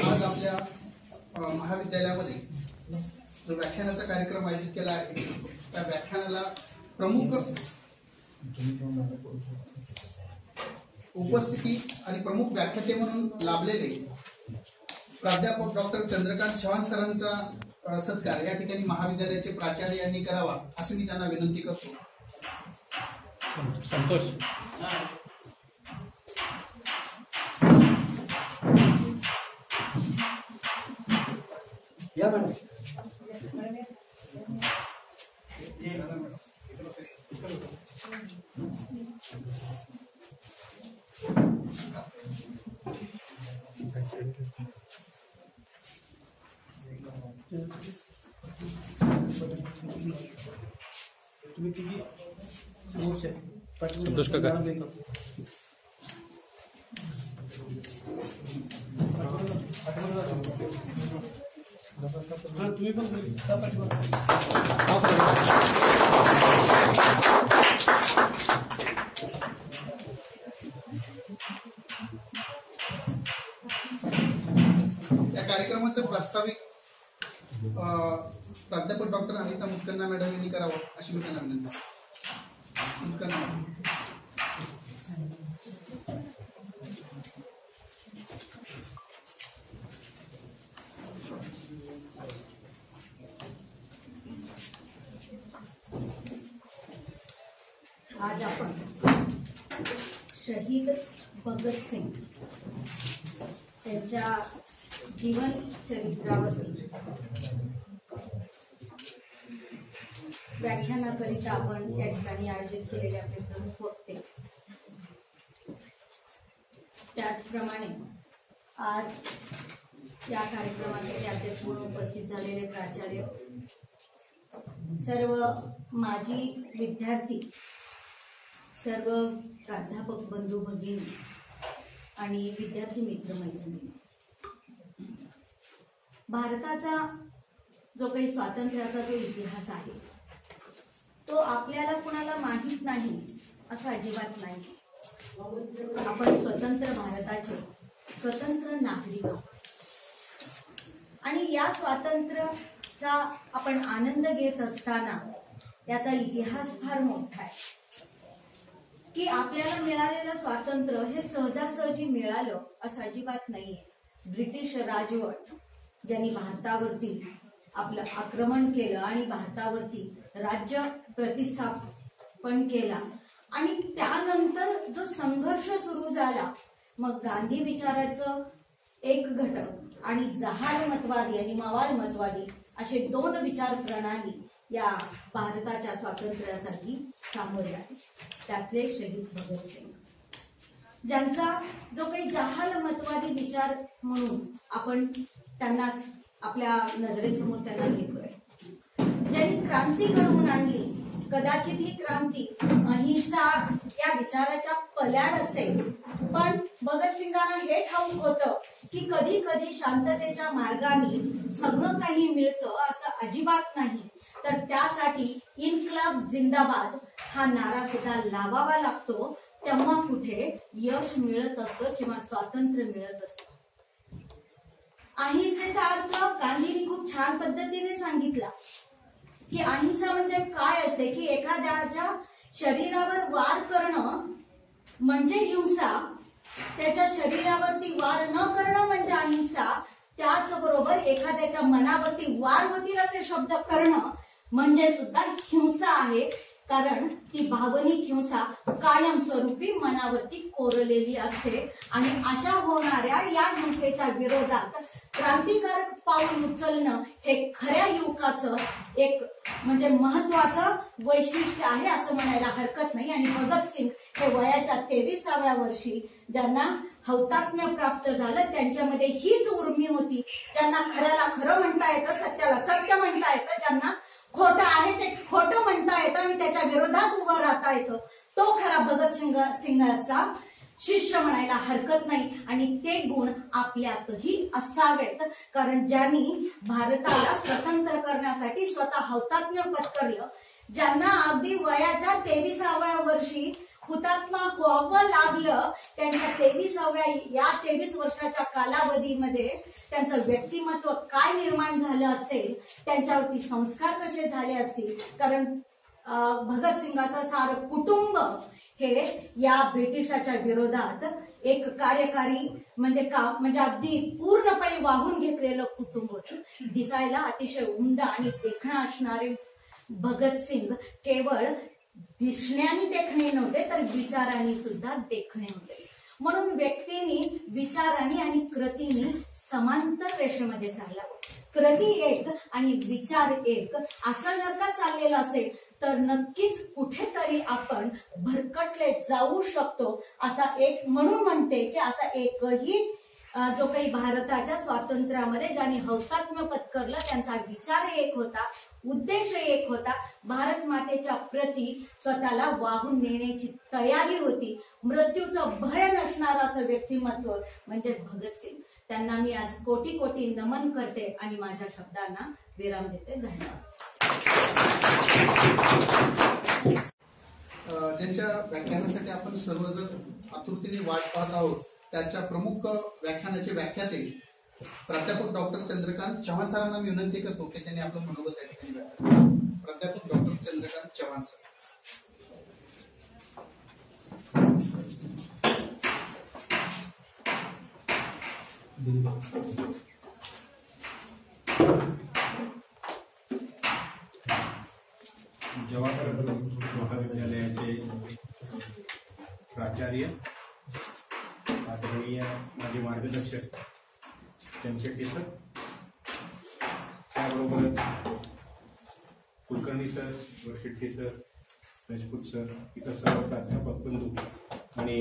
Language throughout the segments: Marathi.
आज आपल्या महाविद्यालयामध्ये जो व्याख्यानाचा कार्यक्रम आयोजित केला आहे त्या व्याख्यानाला प्रमुख उपस्थिती आणि प्रमुख व्याख्याते म्हणून लाभलेले प्राध्यापक डॉक्टर चंद्रकांत चव्हाण सरांचा सत्कार या ठिकाणी महाविद्यालयाचे प्राचार्य यांनी करावा असे मी त्यांना विनंती करतो. संतोष या मॅडम. संतोष काका तुम्ही पण या कार्यक्रमाचं प्रास्ताविक प्राध्यापक डॉक्टर अनिता मुत्कन्ना मॅडम यांनी करावं अशी मी त्यांना विनंती. आज आपण शहीद भगतसिंग त्यांच्या जीवन चरित्रावर व्याख्यानाकरिता आपण या ठिकाणी आयोजित केलेले आपले प्रमुख वक्ते, त्याचप्रमाणे आज या कार्यक्रमासाठी अध्यक्ष म्हणून उपस्थित झालेले प्राचार्य, सर्व माजी विद्यार्थी, सर्व प्राध्यापक बंधू भगिनी आणि विद्यार्थी मित्र मैत्रिणी, भारताचा जो काही स्वातंत्र्याचा जो इतिहास आहे तो आपल्याला कुणाला माहीत नाही असं अजिबात नाही. आपण स्वतंत्र भारताचे स्वतंत्र नागरिक आहोत आणि या स्वातंत्र्याचा आपण आनंद घेत असताना याचा इतिहास फार मोठा आहे की आपल्याला मिळालेलं स्वातंत्र्य हे सहजासहजी मिळालं असं अजिबात नाहीये. ब्रिटिश राजवट ज्यांनी भारतावरती आपलं आक्रमण केलं आणि भारतावरती राज्य प्रतिस्थापन केला आणि त्यानंतर जो संघर्ष सुरू झाला, मग गांधी विचाराचं एक घटक आणि जहालमतवादी आणि मवाळमतवादी असे दोन विचार प्रणाली या भारताच्या स्वातंत्र्यासाठी सामोरे आले. त्यातले शहीद भगतसिंग, ज्यांचा जो काही जहालमतवादी विचार म्हणून आपण त्यांना आपल्या नजरेसमोर त्यांना घेतोय, ज्यांनी क्रांती घडवून आणली, कदाचित ही क्रांती अहिंसा या विचाराच्या पल्याड असेल, पण भगतसिंगांना हे ठाऊक होतं की कधी कधी शांततेच्या मार्गाने सगळं काही मिळतं असं अजिबात नाही, तर त्यासाठी इन्क्लाब जिंदाबाद हा नारा सुद्धा लावावा लागतो, तेव्हा कुठे यश मिळत असतं किंवा स्वातंत्र्य मिळत असतं. अहिंसेचा अर्थ गांधींनी खूप छान पद्धतीने सांगितला की अहिंसा म्हणजे काय असते, की एखाद्याच्या शरीरावर वार करणं म्हणजे हिंसा, त्याच्या शरीरावरती वार न करणं म्हणजे अहिंसा, त्याचबरोबर एखाद्याच्या मनावरती वार होतील असे शब्द करणं म्हणजे सुद्धा हिंसा आहे. कारण ती भावनिक हिंसा कायमस्वरूपी मनावरती कोरलेली असते आणि अशा होणाऱ्या या हिंसेच्या विरोधात क्रांतिकारक पाऊल उचलणं हे खऱ्या युवकाचं एक म्हणजे महत्वाचं वैशिष्ट्य आहे असं म्हणायला हरकत नाही. आणि भगतसिंग हे वयाच्या 23व्या वर्षी ज्यांना हौतात्म्य प्राप्त झालं त्यांच्यामध्ये हीच उर्मी होती, ज्यांना खऱ्याला खरं म्हणता येतं, सत्याला सत्य म्हणता येतं, ज्यांना खोटं आहे ते खोटं म्हणता येतं आणि त्याच्या विरोधात उभं राहता येतं, तो खरा भगतसिंगाचा शिष्य म्हणायला हरकत नाही. आणि ते गुण आपल्यातही असावेत, कारण ज्यांनी भारताला स्वतंत्र करण्यासाठी स्वतः हौतात्म्य पत्करलं, ज्यांना अगदी वयाच्या 23व्या वर्षी हुतात्मा व्हावं लागलं, त्यांच्या 23 वर्षाच्या कालावधीमध्ये त्यांचं व्यक्तिमत्व काय निर्माण झालं असेल, त्यांच्यावरती संस्कार कसे झाले असतील. कारण भगतसिंगाचं सारं कुटुंब हे या ब्रिटिशाच्या विरोधात एक कार्यकारी म्हणजे अगदी पूर्णपणे वाहून घेतलेलं कुटुंब होतं. दिसायला अतिशय उमदा आणि देखणं असणारे भगतसिंग केवळ दिसण्याने देखणे नव्हते तर विचारांनी सुद्धा देखणे होते. म्हणून व्यक्तींनी विचारांनी आणि कृतींनी समांतर रेषेमध्ये चालावं. कृती एक आणि विचार एक असं जर का चाललेलं असेल तर नक्कीच कुठेतरी आपण भरकटले जाऊ शकतो. असा एक म्हणून म्हणते की असा एकही जो काही भारताच्या स्वातंत्र्यामध्ये ज्यांनी हौतात्म्य पत्करलं त्यांचा विचार एक होता, उद्देश एक होता, भारत मातेच्या प्रती स्वतःला वाहून नेण्याची तयारी होती, मृत्यूचं भय नसणारं असं व्यक्तिमत्व म्हणजे भगतसिंग. त्यांना मी आज कोटी कोटी नमन करते आणि माझ्या शब्दांना विराम देते. धन्यवाद. ज्यांच्या व्याख्यानासाठी आपण सर्वजण आतुरतेने वाट पाहत आहोत त्याच्या प्रमुख व्याख्यानाचे व्याख्याते प्राध्यापक डॉक्टर चंद्रकांत चव्हाण सरांना मी विनंती करतो की त्यांनी आपलं मनोगत त्या ठिकाणी व्यक्त करावं. प्राध्यापक डॉक्टर चंद्रकांत चव्हाण सर. जवाहर महाविद्यालयाचे प्राचार्य, आदरणीय माझे मार्गदर्शक चंद्रशेट्टी सर, त्याबरोबरच Kulkarni sir, Shetty sir, Rajput sir, इतर सर्व प्राध्यापक बंधू आणि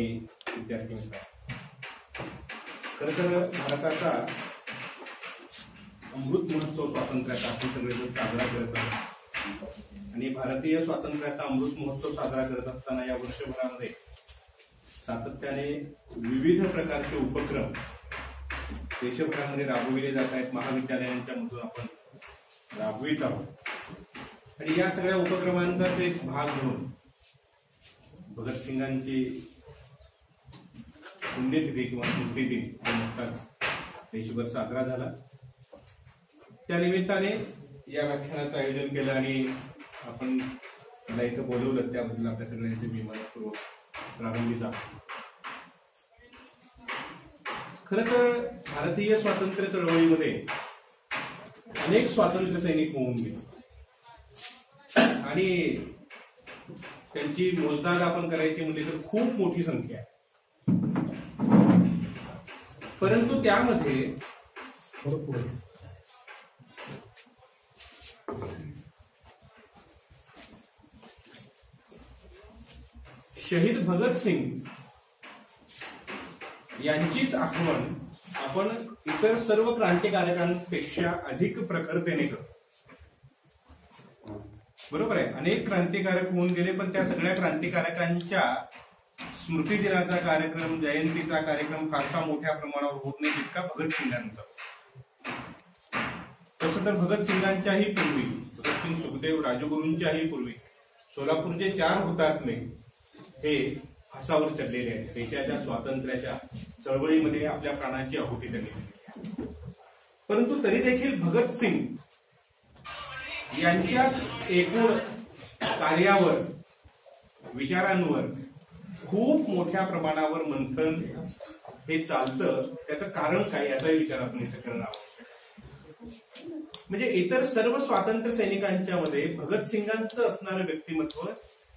विद्यार्थी मित्र. खरं तर भारताचा अमृत महोत्सव स्वातंत्र्याचा आपण सगळेजण साजरा करत आहोत आणि भारतीय स्वातंत्र्याचा अमृत महोत्सव साजरा करत असताना या वर्षभरामध्ये सातत्याने विविध प्रकारचे उपक्रम देशभरामध्ये राबविले जात आहेत. महाविद्यालयांच्या मधून आपण राबवित आहोत आणि या सगळ्या उपक्रमांचाच एक भाग म्हणून भगतसिंगांची पुण्यतिथी किंवा स्मृतिदिन नुकताच देशभर साजरा झाला. त्या निमित्ताने या व्याख्यानाचं आयोजन केलं आणि आपण मला इथं बोलवलं त्याबद्दल आपल्या सगळ्यांचे मी मनपूर्वक प्रारंभी जातो. खरं तर भारतीय स्वातंत्र्य चळवळीमध्ये अनेक स्वातंत्र्य सैनिक होऊन गेले आणि त्यांची मोजदाद आपण करायची म्हणजे तर खूप मोठी संख्या आहे. परंतु त्यामध्ये शहीद भगतसिंग यांचीच आठवण आपण इतर सर्व क्रांतिकारकांपेक्षा अधिक प्रखरतेने करतो. बरोबर आहे, अनेक क्रांतिकारक होऊन गेले पण त्या सगळ्या क्रांतिकारकांच्या स्मृती दिनाचा कार्यक्रम, जयंतीचा कार्यक्रम फारसा मोठ्या प्रमाणावर होत नाही जितका भगतसिंगांचा. तसं तर भगतसिंगांच्याही पूर्वी, भगतसिंग, सुखदेव, राजगुरूंच्याही पूर्वी सोलापूरचे 4 हुतात्मे हे फासावर चढलेले आहेत. देशाच्या स्वातंत्र्याच्या चळवळीमध्ये आपल्या प्राणांची आहुती दिली. परंतु तरी देखील भगतसिंग यांच्या एकूण कार्यावर, विचारांवर खूप मोठ्या प्रमाणावर मंथन हे चालतं. त्याचं कारण काय याचाही विचार आपण इथे करणं आवश्यक. म्हणजे इतर सर्व स्वातंत्र्य सैनिकांच्या मध्ये भगतसिंगांचं असणारं व्यक्तिमत्व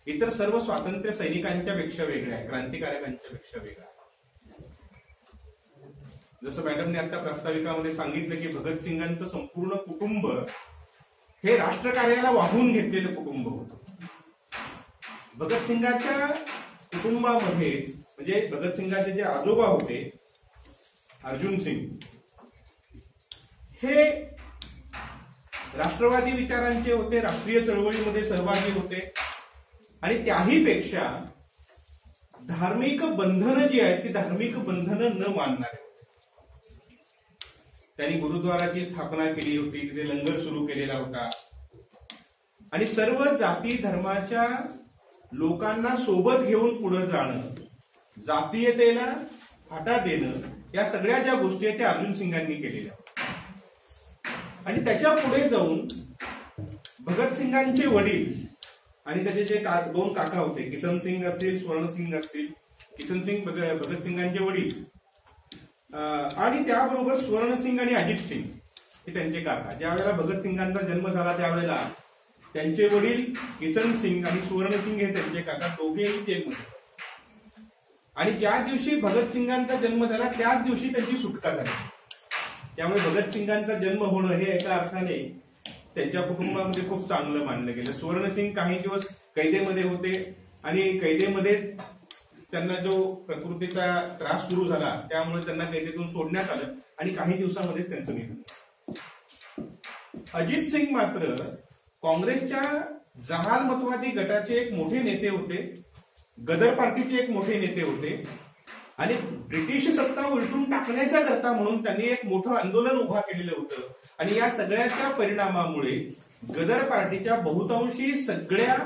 इतर सर्व स्वातंत्र्य सैनिकांच्या पेक्षा वेगळं आहे, क्रांतिकारकांच्या पेक्षा वेगळं आहे. जसं मॅडमने आता प्रास्ताविकामध्ये सांगितलं की भगतसिंगांचं संपूर्ण कुटुंब हे राष्ट्रकार्याला वाहून घेतलेलं कुटुंब होतं. भगतसिंगाच्या कुटुंबामध्ये म्हणजे भगतसिंगाचे जे आजोबा होते अर्जुन सिंग, हे राष्ट्रवादी विचारांचे होते, राष्ट्रीय चळवळीमध्ये सहभागी होते आणि त्याही पेक्षा धार्मिक बंधनं जी आहेत ती धार्मिक बंधनं न मानणारे होते. त्यांनी गुरुद्वाराची स्थापना केली होती, तिथे लंगर सुरू केलेला होता आणि सर्व जाती धर्माच्या लोकांना सोबत घेऊन पुढे जाणं, जातीयतेला फाटा देणं, या सगळ्या ज्या गोष्टी आहेत त्या अर्जुन सिंगांनी केलेल्या. आणि त्याच्या पुढे जाऊन भगतसिंगांचे वडील आणि त्याचे जे दोन काका होते, किसन सिंग असतील, स्वर्ण सिंग असतील, किसन सिंग भगतसिंगांचे वडील आणि त्याबरोबर स्वर्ण सिंग आणि अजित सिंग हे त्यांचे काका. ज्या वेळेला भगतसिंगांचा जन्म झाला त्यावेळेला त्यांचे वडील किसन सिंग आणि स्वर्ण सिंग हे त्यांचे काका दोघेही जेलमध्ये. आणि ज्या दिवशी भगतसिंगांचा जन्म झाला त्याच दिवशी त्यांची सुटका झाली. त्यामुळे भगतसिंगांचा जन्म होणं हे एका अर्थाने त्यांच्या कुटुंबामध्ये खूप चांगलं मानलं गेलं. स्वर्णसिंग काही दिवस कैदेमध्ये होते आणि कैदेमध्ये त्यांना जो प्रकृतीचा त्रास सुरू झाला त्यामुळे त्यांना कैदेतून सोडण्यात आलं आणि काही दिवसामध्येच त्यांचं निधन. अजित सिंग मात्र काँग्रेसच्या जहालमतवादी गटाचे एक मोठे नेते होते, गदर पार्टीचे एक मोठे नेते होते आणि ब्रिटिश सत्ता उलटून टाकण्याच्या करता म्हणून त्यांनी एक मोठं आंदोलन उभा केलेलं होतं. आणि या सगळ्याच्या परिणामामुळे गदर पार्टीच्या बहुतांशी सगळ्या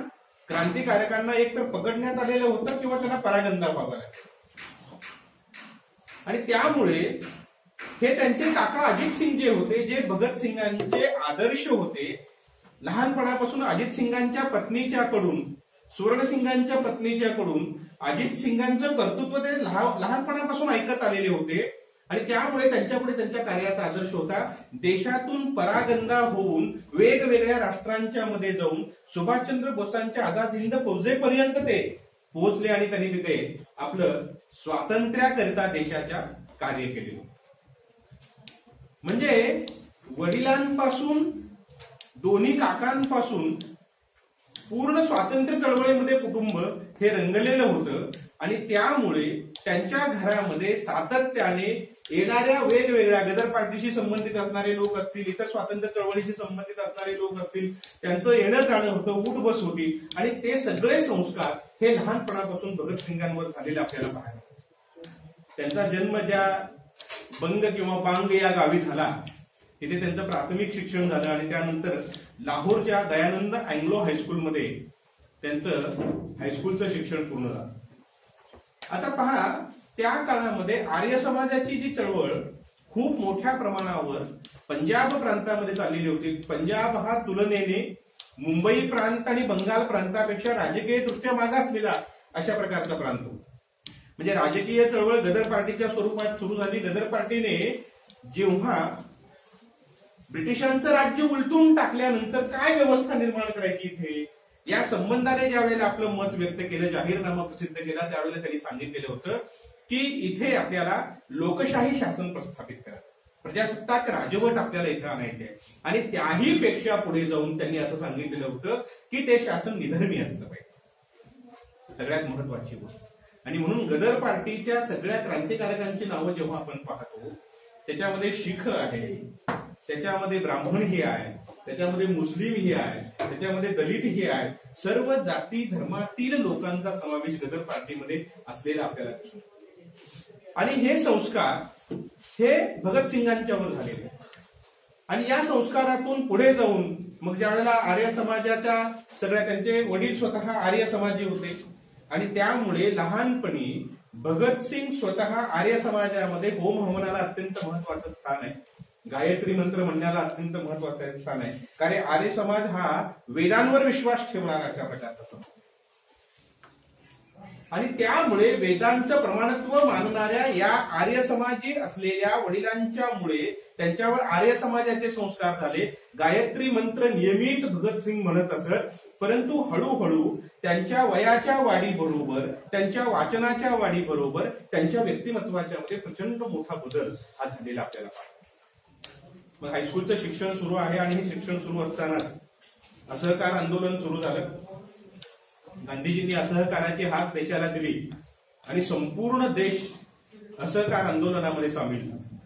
क्रांतिकारकांना एकतर पकडण्यात आलेलं होतं किंवा त्यांना परागंदा व्हावा लागला. आणि त्यामुळे हे त्यांचे काका अजित सिंग जे होते, जे भगतसिंगांचे आदर्श होते, लहानपणापासून अजित सिंगांच्या पत्नीच्याकडून, सुवर्णसिंगांच्या पत्नीच्याकडून अजित सिंगांचं कर्तृत्व ते लहानपणापासून ऐकत आलेले होते. आणि त्यामुळे त्यांच्यापुढे त्यांच्या कार्याचा आदर्श होता. देशातून परागंदा होऊन वेगवेगळ्या राष्ट्रांच्या मध्ये जाऊन सुभाषचंद्र बोसांच्या आझाद हिंद फौजेपर्यंत ते पोहोचले आणि त्यांनी तिथे आपलं स्वातंत्र्याकरिता देशाच्या कार्य केले. म्हणजे वडिलांपासून, दोन्ही काकांपासून पूर्ण स्वातंत्र्य चळवळीमध्ये कुटुंब हे रंगलेलं होतं. आणि त्यामुळे त्यांच्या घरामध्ये सातत्याने येणाऱ्या वेगवेगळ्या गदर पार्टीशी संबंधित असणारे लोक असतील, इतर स्वातंत्र्य चळवळीशी संबंधित असणारे लोक असतील, त्यांचं येणं जाणं होतं, उठ बस होती. आणि ते सगळे संस्कार हे लहानपणापासून भगतसिंगांवर झालेले आपल्याला पाहायला. त्यांचा जन्म ज्या बंग किंवा बांग या गावी झाला तिथे त्यांचं प्राथमिक शिक्षण झालं आणि त्यानंतर लाहोरच्या दयानंद अँग्लो हायस्कूलमध्ये त्यांचं हायस्कूलचं शिक्षण पूर्ण झालं. आता पहा, त्या काळामध्ये आर्य समाजाची जी चळवळ खूप मोठ्या प्रमाणावर पंजाब प्रांतामध्ये चाललेली होती. पंजाब हा तुलनेने मुंबई प्रांत आणि बंगाल प्रांतापेक्षा राजकीय दृष्ट्या मागासलेला अशा प्रकारचा प्रांत होता. म्हणजे राजकीय चळवळ गदर पार्टीच्या स्वरूपात सुरू झाली. गदर पार्टीने जेव्हा ब्रिटिशांचं राज्य उलटून टाकल्यानंतर काय व्यवस्था निर्माण करायची इथे या संबंधाने ज्या वेळेला आपलं मत व्यक्त केलं, जाहीरनामा प्रसिद्ध केला, त्यावेळेला त्यांनी सांगितलेलं होतं की इथे आपल्याला लोकशाही शासन प्रस्थापित करा, प्रजासत्ताक राजवट आपल्याला इथे आणायचे आहे. आणि त्याही पेक्षा पुढे जाऊन त्यांनी असं सांगितलेलं होतं की ते शासन निधर्मी असलं पाहिजे, सगळ्यात महत्वाची गोष्ट. आणि म्हणून गदर पार्टीच्या सगळ्या क्रांतिकारकांची नावं जेव्हा आपण पाहतो त्याच्यामध्ये शीख आहे, त्याच्यामध्ये ब्राह्मण ही आहे, त्याच्यामध्ये मुस्लिम ही आहे, त्याच्यामध्ये दलित ही आहे. सर्व जाती धर्मातील लोकांचा समावेश गदर पार्टीमध्ये असलेला आपल्याला दिसतो. आणि हे संस्कार हे भगतसिंगांच्यावर झालेले. आणि या संस्कारातून पुढे जाऊन मग ज्या वेळेला आर्य समाजाच्या सगळ्या, त्यांचे वडील स्वतः आर्य समाजी होते आणि त्यामुळे लहानपणी भगतसिंग स्वतः आर्य समाजामध्ये होम हवनाला अत्यंत महत्वाचं स्थान आहे. गायत्री मंत्र म्हणण्याला अत्यंत महत्वाचं स्थान आहे. कारण आर्य समाज हा वेदांवर विश्वास ठेवणारा अशा प्रकारचा समाज आणि त्यामुळे वेदांचं प्रमाणत्व मानणाऱ्या या आर्य समाजी असलेल्या वडिलांच्या मुळे त्यांच्यावर आर्य समाजाचे संस्कार झाले. गायत्री मंत्र नियमित भगतसिंग म्हणत असत. परंतु हळूहळू त्यांच्या वयाच्या वाढीबरोबर, त्यांच्या वाचनाच्या वाढीबरोबर त्यांच्या व्यक्तिमत्वाच्या मध्ये प्रचंड मोठा बदल हा झालेला आपल्याला पाहिजे. मग हायस्कूलचं शिक्षण सुरू आहे आणि हे शिक्षण सुरू असताना असहकार आंदोलन सुरू झालं. गांधीजींनी असहकाराची हाक देशाला दिली आणि संपूर्ण देश असहकार आंदोलनामध्ये सामील झाला.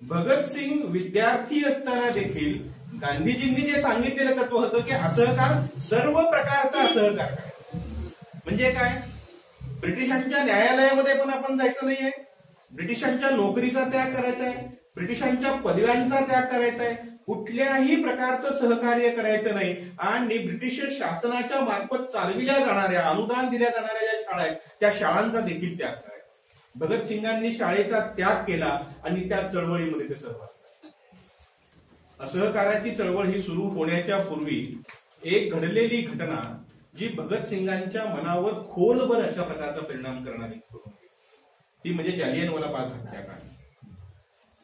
भगतसिंग विद्यार्थी असताना देखील गांधीजींनी जे सांगितलेलं तत्व होतं की असहकार सर्व प्रकारचा असहकार करायचा. म्हणजे काय, ब्रिटिशांच्या न्यायालयामध्ये पण आपण जायचं नाहीये, ब्रिटिशांच्या नोकरीचा त्याग करायचा आहे, ब्रिटिशांच्या पदव्यांचा त्याग करायचा आहे, कुठल्याही प्रकारचं सहकार्य करायचं नाही आणि ब्रिटिश शासनाच्या मार्फत चालविल्या जाणाऱ्या, अनुदान दिल्या जाणाऱ्या ज्या शाळा आहेत त्या शाळांचा देखील त्याग करायचा. भगतसिंगांनी शाळेचा त्याग केला आणि त्या चळवळीमध्ये ते सहभाग. असहकाराची चळवळ ही सुरू होण्याच्या पूर्वी एक घडलेली घटना जी भगतसिंगांच्या मनावर खोलवर अशा प्रकारचा परिणाम करणारी ती म्हणजे जालियनवाला बाग हत्याकांड.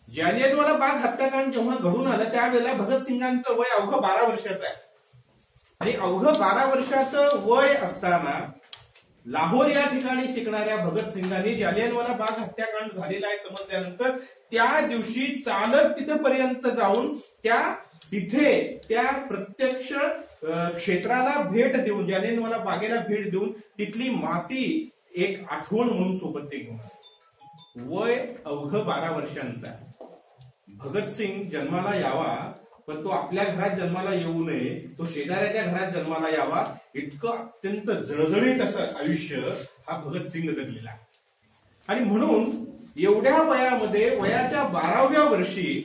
जालियनवाला बाग हत्याकांड जेव्हा घडून आलं त्यावेळेला भगतसिंगांचं वय अवघं 12 वर्षाचं आहे आणि अवघं 12 वर्षाचं वय असताना लाहोर या ठिकाणी शिकणाऱ्या भगतसिंगांनी जालियनवाला बाग हत्याकांड झालेला आहे समजल्यानंतर त्या दिवशी चालत तिथेपर्यंत जाऊन तिथे त्या प्रत्यक्ष क्षेत्राला भेट देऊन, जालियनवाला बागेला भेट देऊन तिथली माती एक आठवण म्हणून सोबत ते घेऊन आले. वय अवघं 12 वर्षांचा. भगतसिंग जन्माला यावा पण तो आपल्या घरात जन्माला येऊ नये, तो शेजाऱ्याच्या घरात जन्माला यावा इतकं अत्यंत जळजळीत असं आयुष्य हा भगतसिंग जगलेला आहे. आणि म्हणून एवढ्या वयामध्ये वयाच्या 12व्या वर्षी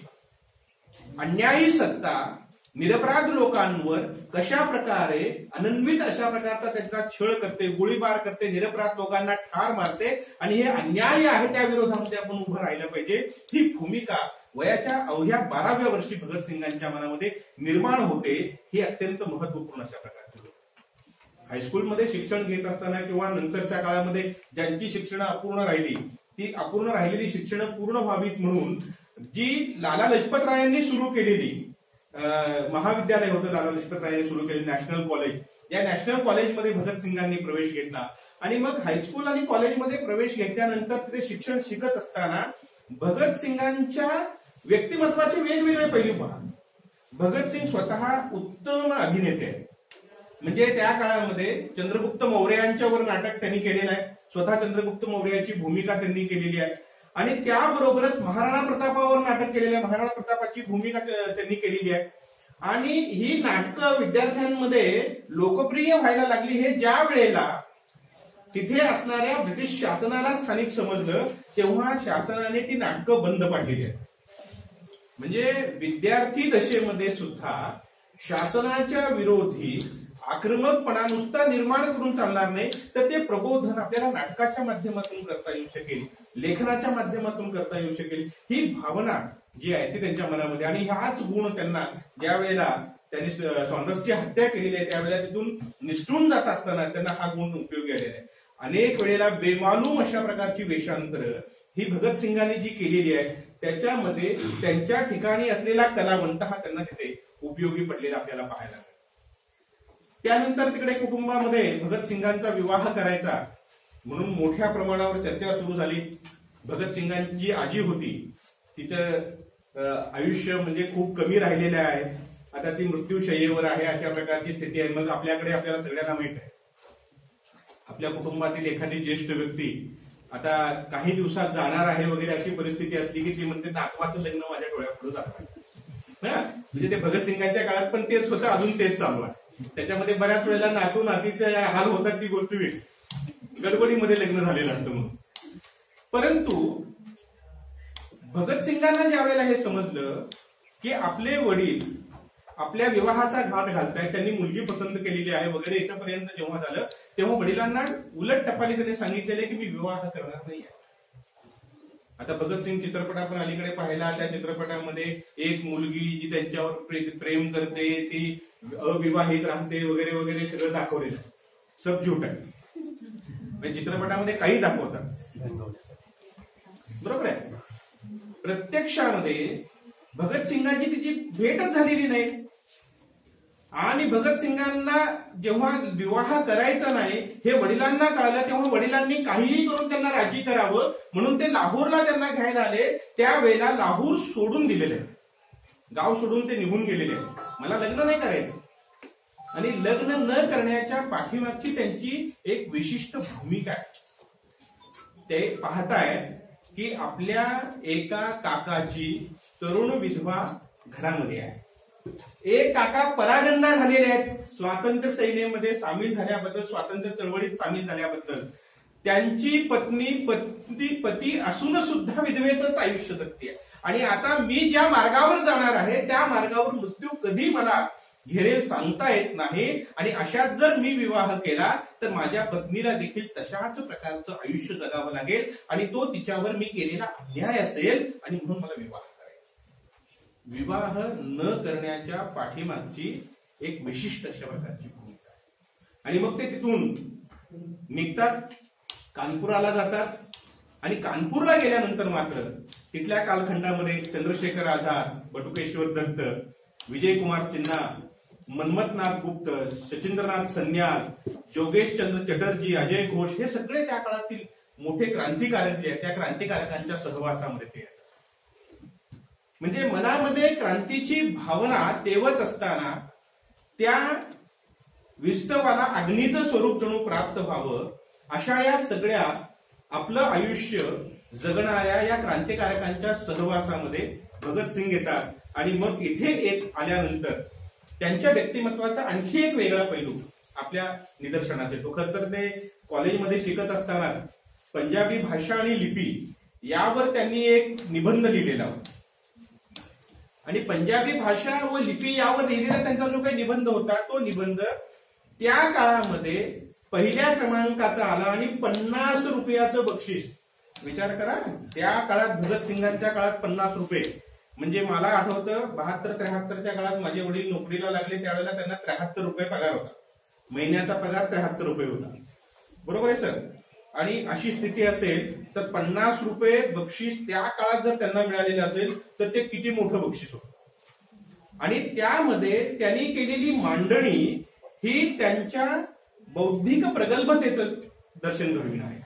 अन्यायी सत्ता निरपराध लोकांवर कशा प्रकारे अनन्वित अशा प्रकारचा त्यांचा छळ करते, गोळीबार करते, निरपराध लोकांना ठार मारते आणि हे अन्याय आहे त्या विरोधामध्ये आपण उभं राहिलं पाहिजे, ही भूमिका वयाच्या अवघ्या 12व्या वर्षी भगतसिंगांच्या मनामध्ये निर्माण होते. ही अत्यंत महत्वपूर्ण अशा प्रकारची होती. हायस्कूलमध्ये शिक्षण घेत असताना किंवा नंतरच्या काळामध्ये ज्यांची शिक्षण अपूर्ण राहिली ती अपूर्ण राहिलेली शिक्षण पूर्ण व्हावीत म्हणून जी लाला लजपत रायांनी सुरू केलेली महाविद्यालय होतं, लाला लजपत रायांनी सुरू केलेलं नॅशनल कॉलेज, या नॅशनल कॉलेजमध्ये भगतसिंगांनी प्रवेश घेतला आणि मग हायस्कूल आणि कॉलेजमध्ये प्रवेश घेतल्यानंतर तिथे शिक्षण शिकत असताना भगतसिंगांच्या व्यक्तिमत्वाचे वेगवेगळे पैलू पहा. भगतसिंग स्वतः उत्तम अभिनेते आहेत. म्हणजे त्या काळामध्ये चंद्रगुप्त मौर्यांच्यावर नाटक त्यांनी केलेलं आहे, स्वतः चंद्रगुप्त मौर्याची भूमिका त्यांनी केलेली आहे आणि त्याबरोबरच महाराणा प्रतापावर नाटक केलेलं आहे, महाराणा प्रतापाची भूमिका त्यांनी केलेली आहे. आणि ही नाटकं विद्यार्थ्यांमध्ये लोकप्रिय व्हायला लागली हे ज्या वेळेला तिथे असणाऱ्या ब्रिटिश शासनाला स्थानिक समजलं तेव्हा शासनाने ती नाटकं बंद पाडलेली आहेत. म्हणजे विद्यार्थी दशेमध्ये सुद्धा शासनाच्या विरोधी आक्रमकपणा नुसता निर्माण करून चालणार नाही, तर ते प्रबोधन आपल्याला नाटकाच्या माध्यमातून करता येऊ शकेल, लेखनाच्या माध्यमातून करता येऊ शकेल. ही भावना जी आहे ती त्यांच्या मनामध्ये आणि ह्याच गुण त्यांना ज्या वेळेला त्यांनी सॉन्डर्सची हत्या केलेली आहे त्यावेळेला तिथून निसटून जात असताना त्यांना हा गुण उपयोगी आलेला आहे. अनेक वेळेला बेमालूम अशा प्रकारची वेषांतर ही भगतसिंगांनी जी केलेली आहे त्याच्यामध्ये त्यांच्या ठिकाणी असलेला कलावंत हा त्यांना तिथे उपयोगी पडलेला आपल्याला पाहायला मिळेल. त्यानंतर तिकडे कुटुंबामध्ये भगतसिंगांचा विवाह करायचा म्हणून मोठ्या प्रमाणावर चर्चा सुरू झाली. भगतसिंगांची जी आजी होती तिचं आयुष्य म्हणजे खूप कमी राहिलेलं आहे, आता ती मृत्यूशय्येवर आहे अशा प्रकारची स्थिती आहे. मग आपल्याकडे आपल्याला सगळ्यांना माहित आहे आपल्या कुटुंबातील एखादी ज्येष्ठ व्यक्ती आता काही दिवसात जाणार आहे वगैरे अशी परिस्थिती असली की ती म्हणते नातवाचं लग्न माझ्या डोळ्यापुढे जात म्हणजे ते भगतसिंगांच्या काळात पण तेच होतं, अजून तेच चालू आहे. त्याच्यामध्ये बऱ्याच वेळेला नातू नातीचे हाल होतात ती गोष्ट वेगळी, गडबडीमध्ये लग्न झालेलं असतं म्हणून. परंतु भगतसिंगांना ज्या वेळेला हे समजलं की आपले वडील आपल्या विवाहाचा घाट घालतायत, त्यांनी मुलगी पसंत केलेली आहे वगैरे इथपर्यंत जेव्हा झालं तेव्हा वडिलांना उलट टपाली त्यांनी सांगितलेले की मी विवाह करणार नाही. आता भगतसिंग चित्रपट आपण अलीकडे पाहिला, त्या चित्रपटामध्ये एक मुलगी जी त्यांच्यावर प्रेम करते, ती अविवाहित राहते वगैरे वगैरे सगळं दाखवलेलं आहे. सब झूट आहे. म्हणजे चित्रपटामध्ये काही दाखवतात, बरोबर आहे. प्रत्यक्षामध्ये भगतसिंगांची तिची भेटच झालेली नाही. आणि भगतसिंगांना जेव्हा विवाह करायचा नाही हे वडिलांना कळलं, तेव्हा वडिलांनी काहीही करून त्यांना राजी करावं म्हणून ते लाहोरला त्यांना घ्यायला आले. त्यावेळेला लाहोर सोडून दिलेले, गाव सोडून ते निघून गेलेले. मला लग्न नाही करायचं. आणि लग्न न करण्याच्या पाठीमागची त्यांची एक विशिष्ट भूमिका आहे. ते पाहतायत की आपल्या एका काकाची तरुण विधवा घरामध्ये आहे. एक काका परागंदा झालेले आहेत स्वातंत्र्य सेनेमध्ये सामील झाल्याबद्दल, स्वातंत्र्य चळवळीत सामील झाल्याबद्दल. त्यांची पती असून सुद्धा विधवेचंच आयुष्य जगते. आणि आता मी ज्या मार्गावर जाणार आहे त्या मार्गावर मृत्यू कधी मला घेरेल सांगता येत नाही. आणि अशात जर मी विवाह केला तर माझ्या पत्नीला देखील तशाच प्रकारचं आयुष्य जगावं लागेल आणि तो तिच्यावर मी केलेला अन्याय असेल आणि म्हणून मला विवाह करायचा. विवाह न करण्याच्या पाठीमागची एक विशिष्ट अशा प्रकारची भूमिका आहे. आणि मग ते तिथून निघतात, कानपुराला जातात. आणि कानपूरला गेल्यानंतर मात्र तिथल्या कालखंडामध्ये चंद्रशेखर आझाद, बटुकेश्वर दत्त, विजयकुमार सिन्हा, मनमथनाथ गुप्त, सचिंद्रनाथ सन्याल, जोगेशचंद्र चटर्जी, अजय घोष हे सगळे त्या काळातील मोठे क्रांतिकारक जे आहेत त्या क्रांतिकारकांच्या सहवासामध्ये ते आहेत. म्हणजे मनामध्ये क्रांतीची भावना तेवत असताना त्या विस्तवाला अग्नीचं स्वरूप जणू प्राप्त व्हावं अशा या सगळ्या आपलं आयुष्य जगणाऱ्या या क्रांतिकारकांच्या सहवासामध्ये भगतसिंग येतात. आणि मग इथे येत आल्यानंतर त्यांच्या व्यक्तिमत्वाचा आणखी एक वेगळा पैलू आपल्या निदर्शनास येतो. खरं तर ते कॉलेजमध्ये शिकत असताना पंजाबी भाषा आणि लिपी यावर त्यांनी एक निबंध लिहिलेला होता. आणि पंजाबी भाषा व लिपी यावर लिहिलेला त्यांचा जो काही निबंध होता तो निबंध त्या काळामध्ये पहिल्या क्रमांकाचा आला आणि 50 रुपयाचं बक्षीस. विचार करा, त्या काळात भगतसिंगांच्या काळात 50 रुपये म्हणजे मला आठवतं 72-73च्या काळात माझे वडील नोकरीला लागले त्यावेळेला त्यांना 73 रुपये पगार होता. महिन्याचा पगार 73 रुपये होता, बरोबर आहे सर. आणि अशी स्थिती असेल तर 50 रुपये बक्षीस त्या काळात जर त्यांना मिळालेलं असेल तर ते किती मोठं बक्षीस होतं. आणि त्यामध्ये त्यांनी केलेली मांडणी ही त्यांच्या बौद्धिक प्रगल्भतेचं दर्शन घडविणार आहे.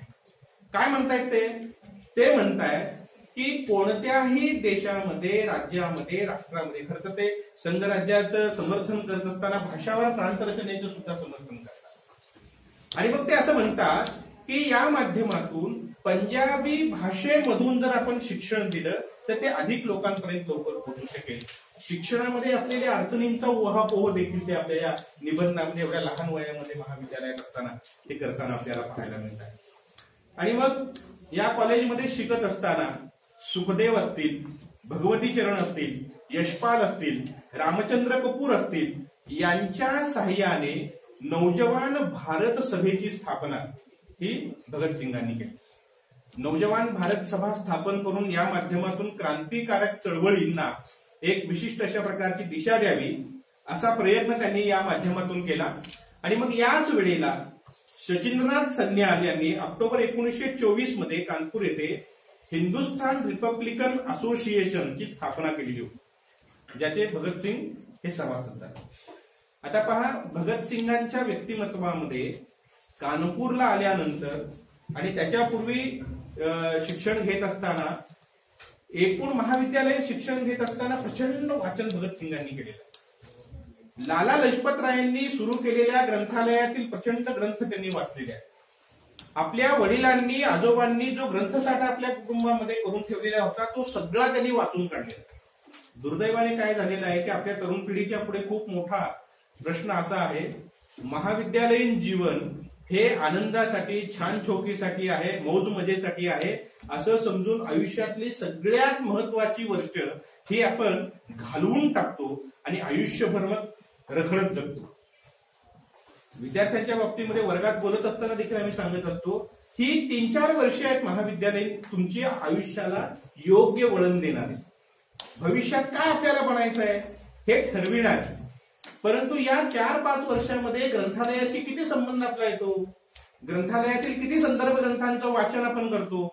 काय म्हणतायत ते म्हणतायत की कोणत्याही देशामध्ये, राज्यामध्ये, राष्ट्रामध्ये खरं तर ते संघराज्याचं समर्थन करत असताना भाषावर प्रांतरचनेचं सुद्धा समर्थन करतात. आणि मग ते असं म्हणतात की या माध्यमातून पंजाबी भाषेमधून जर आपण शिक्षण दिलं तर ते अधिक लोकांपर्यंत लवकर पोहोचू शकेल. शिक्षणामध्ये असलेल्या अडचणींचा उहापोह देखील ते आपल्या या निबंधामध्ये एवढ्या लहान वयामध्ये महाविद्यालयात असताना ते करताना आपल्याला पाहायला मिळत आहे. आणि मग या कॉलेजमध्ये शिकत असताना सुखदेव असतील, भगवती चरण असतील, यशपाल असतील, रामचंद्र कपूर असतील यांच्या साह्याने नौजवान भारत सभेची स्थापना ही भगतसिंगांनी केली. नौजवान भारत सभा स्थापन करून या माध्यमातून क्रांतिकारक चळवळींना एक विशिष्ट अशा प्रकारची दिशा द्यावी असा प्रयत्न त्यांनी या माध्यमातून केला. आणि मग याच वेळेला सचिंद्रनाथ सन्याल यांनी ऑक्टोबर 1924 मध्ये कानपूर येथे हिंदुस्थान रिपब्लिकन असोसिएशनची स्थापना केलेली होती, ज्याचे भगतसिंग हे सभासद आहेत. आता पहा, भगतसिंगांच्या व्यक्तिमत्वामध्ये कानपूरला आल्यानंतर आणि त्याच्यापूर्वी शिक्षण घेत असताना, एकूण महाविद्यालयीन शिक्षण घेत असताना प्रचंड वाचन भगतसिंगांनी केलेलं. लाला लजपत रायांनी सुरू केलेल्या ग्रंथालयातील प्रचंड ग्रंथ त्यांनी वाचलेले आहेत. आपल्या वडिलांनी, आजोबांनी जो ग्रंथसाठा आपल्या कुटुंबामध्ये करून ठेवलेला होता तो सगळा त्यांनी वाचून काढलेला. दुर्दैवाने काय झालेलं आहे की आपल्या तरुण पिढीच्या पुढे खूप मोठा प्रश्न असा आहे, महाविद्यालयीन जीवन हे आनंदासाठी, छान छोकीसाठी आहे, मौज मजेसाठी आहे असं समजून आयुष्यातली सगळ्यात महत्वाची वर्ष ही आपण घालवून टाकतो आणि आयुष्यभर मग रखडत जगतो. विद्यार्थ्यांच्या बाबतीमध्ये वर्गात बोलत असताना देखील आम्ही सांगत असतो ही 3-4 वर्ष आहेत महाविद्यालयीन तुमच्या आयुष्याला योग्य वळण देणारे. भविष्यात काय आपल्याला बनायचं आहे हे ठरविणार. परंतु या 4-5 वर्षामध्ये ग्रंथालयाशी किती संबंध आपला येतो, ग्रंथालयातील किती संदर्भ ग्रंथांचं वाचन आपण करतो.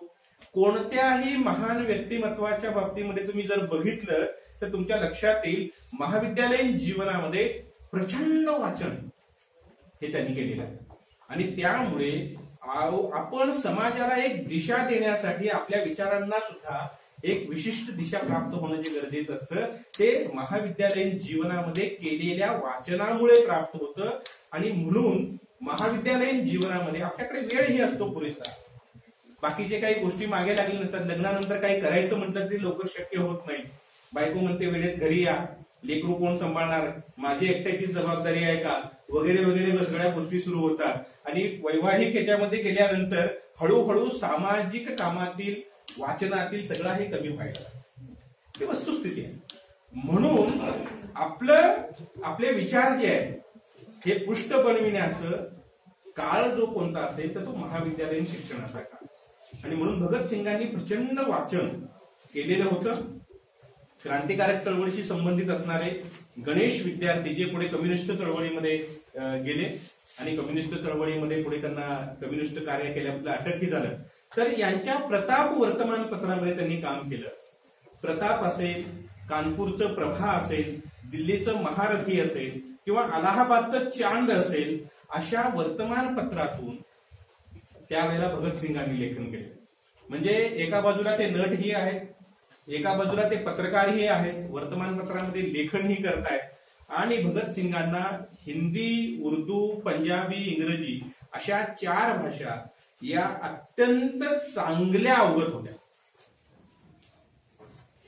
कोणत्याही महान व्यक्तिमत्वाच्या बाबतीमध्ये तुम्ही जर बघितलं तर तुमच्या लक्षात येईल महाविद्यालयीन जीवनामध्ये प्रचंड वाचन हे त्यांनी केलेलं आहे. आणि त्यामुळे आपण समाजाला एक दिशा देण्यासाठी आपल्या विचारांना सुद्धा एक विशिष्ट दिशा प्राप्त होणं जे गरजेचं असतं ते महाविद्यालयीन जीवनामध्ये केलेल्या वाचनामुळे प्राप्त होतं. आणि म्हणून महाविद्यालयीन जीवनामध्ये आपल्याकडे वेळही असतो पुरेसा. बाकीचे काही गोष्टी मागे लागल्यानंतर लग्नानंतर काही करायचं म्हटलं तरी लवकर शक्य होत नाही. बायको म्हणते वेळेत घरी या, लेकरू कोण सांभाळणार, माझी एकट्याची जबाबदारी आहे का, वगैरे वगैरे सगळ्या गोष्टी सुरू होतात. आणि वैवाहिक याच्यामध्ये गेल्यानंतर हळूहळू सामाजिक कामातील वाचनातील सगळं हे कमी व्हायला ही वस्तुस्थिती आहे. म्हणून आपले विचार जे आहेत हे पुष्ट बनविण्याचं काळ जो कोणता असेल तर तो महाविद्यालयीन शिक्षणाचा काळ. आणि म्हणून भगतसिंगांनी प्रचंड वाचन केलेलं होतं. क्रांतिकारक चळवळीशी संबंधित असणारे गणेश विद्यार्थी जे पुढे कम्युनिस्ट चळवळीमध्ये गेले आणि कम्युनिस्ट चळवळीमध्ये पुढे त्यांना कम्युनिस्ट कार्य केल्याबद्दल अटकही झालं, तर यांच्या प्रताप वर्तमानपत्रामध्ये त्यांनी काम केलं. प्रताप असेल, कानपूरचं प्रभा असेल, दिल्लीचं महारथी असेल किंवा अलाहाबादचं चांद असेल, अशा वर्तमानपत्रातून त्यावेळेला भगतसिंगांनी लेखन केलं. म्हणजे एका बाजूला ते नटही आहेत, एका बाजूला ते पत्रकारही आहेत, वर्तमानपत्रामध्ये लेखनही करतायत. आणि भगतसिंगांना हिंदी, उर्दू, पंजाबी, इंग्रजी अशा 4 भाषा या अत्यंत चांगल्या अवगत होत्या.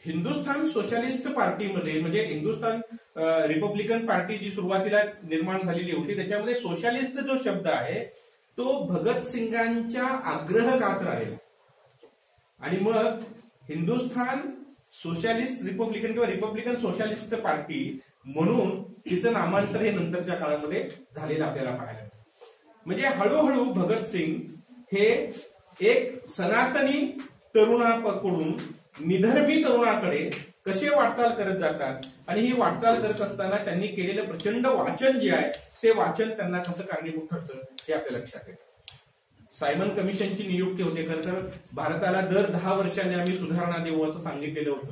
हिंदुस्थान सोशलिस्ट पार्टीमध्ये म्हणजे हिंदुस्थान रिपब्लिकन पार्टी जी सुरुवातीला निर्माण झालेली होती त्याच्यामध्ये सोशलिस्ट जो शब्द आहे तो भगतसिंगांच्या आग्रहकात राहिला. आणि मग हिंदुस्थान सोशलिस्ट रिपब्लिकन किंवा रिपब्लिकन सोशलिस्ट पार्टी म्हणून तिचं नामांतर हे नंतरच्या काळामध्ये झालेलं आपल्याला पाहायला मिळतं. म्हणजे हळूहळू भगतसिंग हे एक सनातनी तरुणाकडून निधर्मी तरुणाकडे कसे वाटचाल करत जातात आणि ही वाटचाल करत असताना त्यांनी केलेलं प्रचंड वाचन जे आहे ते वाचन त्यांना कसं कारणीभूत ठरतं हे आपल्या लक्षात येतं. सायमन कमिशनची नियुक्ती होते. खरं तर भारताला दर 10 वर्षांनी आम्ही सुधारणा देऊ असं सांगितलेलं होतं.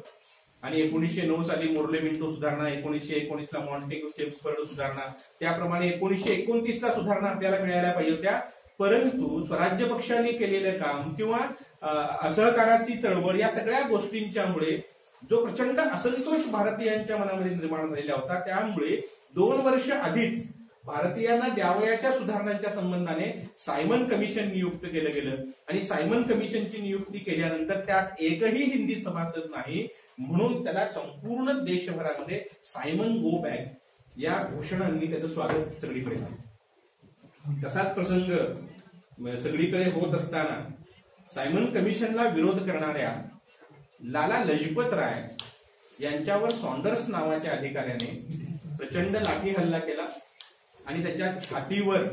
आणि 1909 साली मोर्ले मिंटो सुधारणा, 1919ला मॉन्टेग्यू चेम्सफोर्ड सुधारणा, त्याप्रमाणे 1929ला सुधारणा आपल्याला मिळायला पाहिजे होत्या. परंतु स्वराज्य पक्षाने केलेलं काम किंवा असहकाराची चळवळ या सगळ्या गोष्टींच्यामुळे जो प्रचंड असंतोष भारतीयांच्या मनामध्ये निर्माण झालेला होता त्यामुळे 2 वर्ष आधीच भारतीयांना द्यावयाच्या सुधारणांच्या संबंधाने सायमन कमिशन नियुक्त केलं गेलं. आणि सायमन कमिशनची नियुक्ती केल्यानंतर त्यात एकही हिंदी सभासद नाही म्हणून त्याला संपूर्ण देशभरामध्ये सायमन गो बॅक या घोषणांनी त्याचं स्वागत सगळीकडे झालं. तसाच प्रसंग सगळीकडे होत असताना सायमन कमिशनला विरोध करणाऱ्या लाला लजपत राय यांच्यावर सॉन्डर्स नावाच्या अधिकाऱ्याने प्रचंड लाठी हल्ला केला आणि त्याच्या छातीवर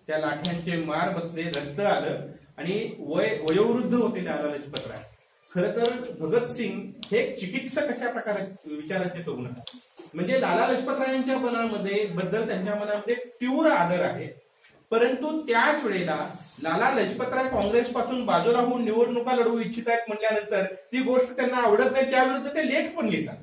त्या लाठ्यांचे मार बसले, रक्त आलं आणि वयोवृद्ध होते लाला लजपत राय. खरं तर भगतसिंग हे चिकित्सक अशा प्रकारे विचाराचे तरुण आहेत. म्हणजे लाला लजपत रायांच्या बद्दल त्यांच्या मनामध्ये तीव्र आदर आहे. परंतु त्याच वेळेला लाला लजपतराय काँग्रेसपासून बाजूला होऊन निवडणुका लढवू इच्छित आहेत म्हटल्यानंतर ती गोष्ट त्यांना आवडत नाही. त्याविरुद्ध ते लेख पण लिहितात.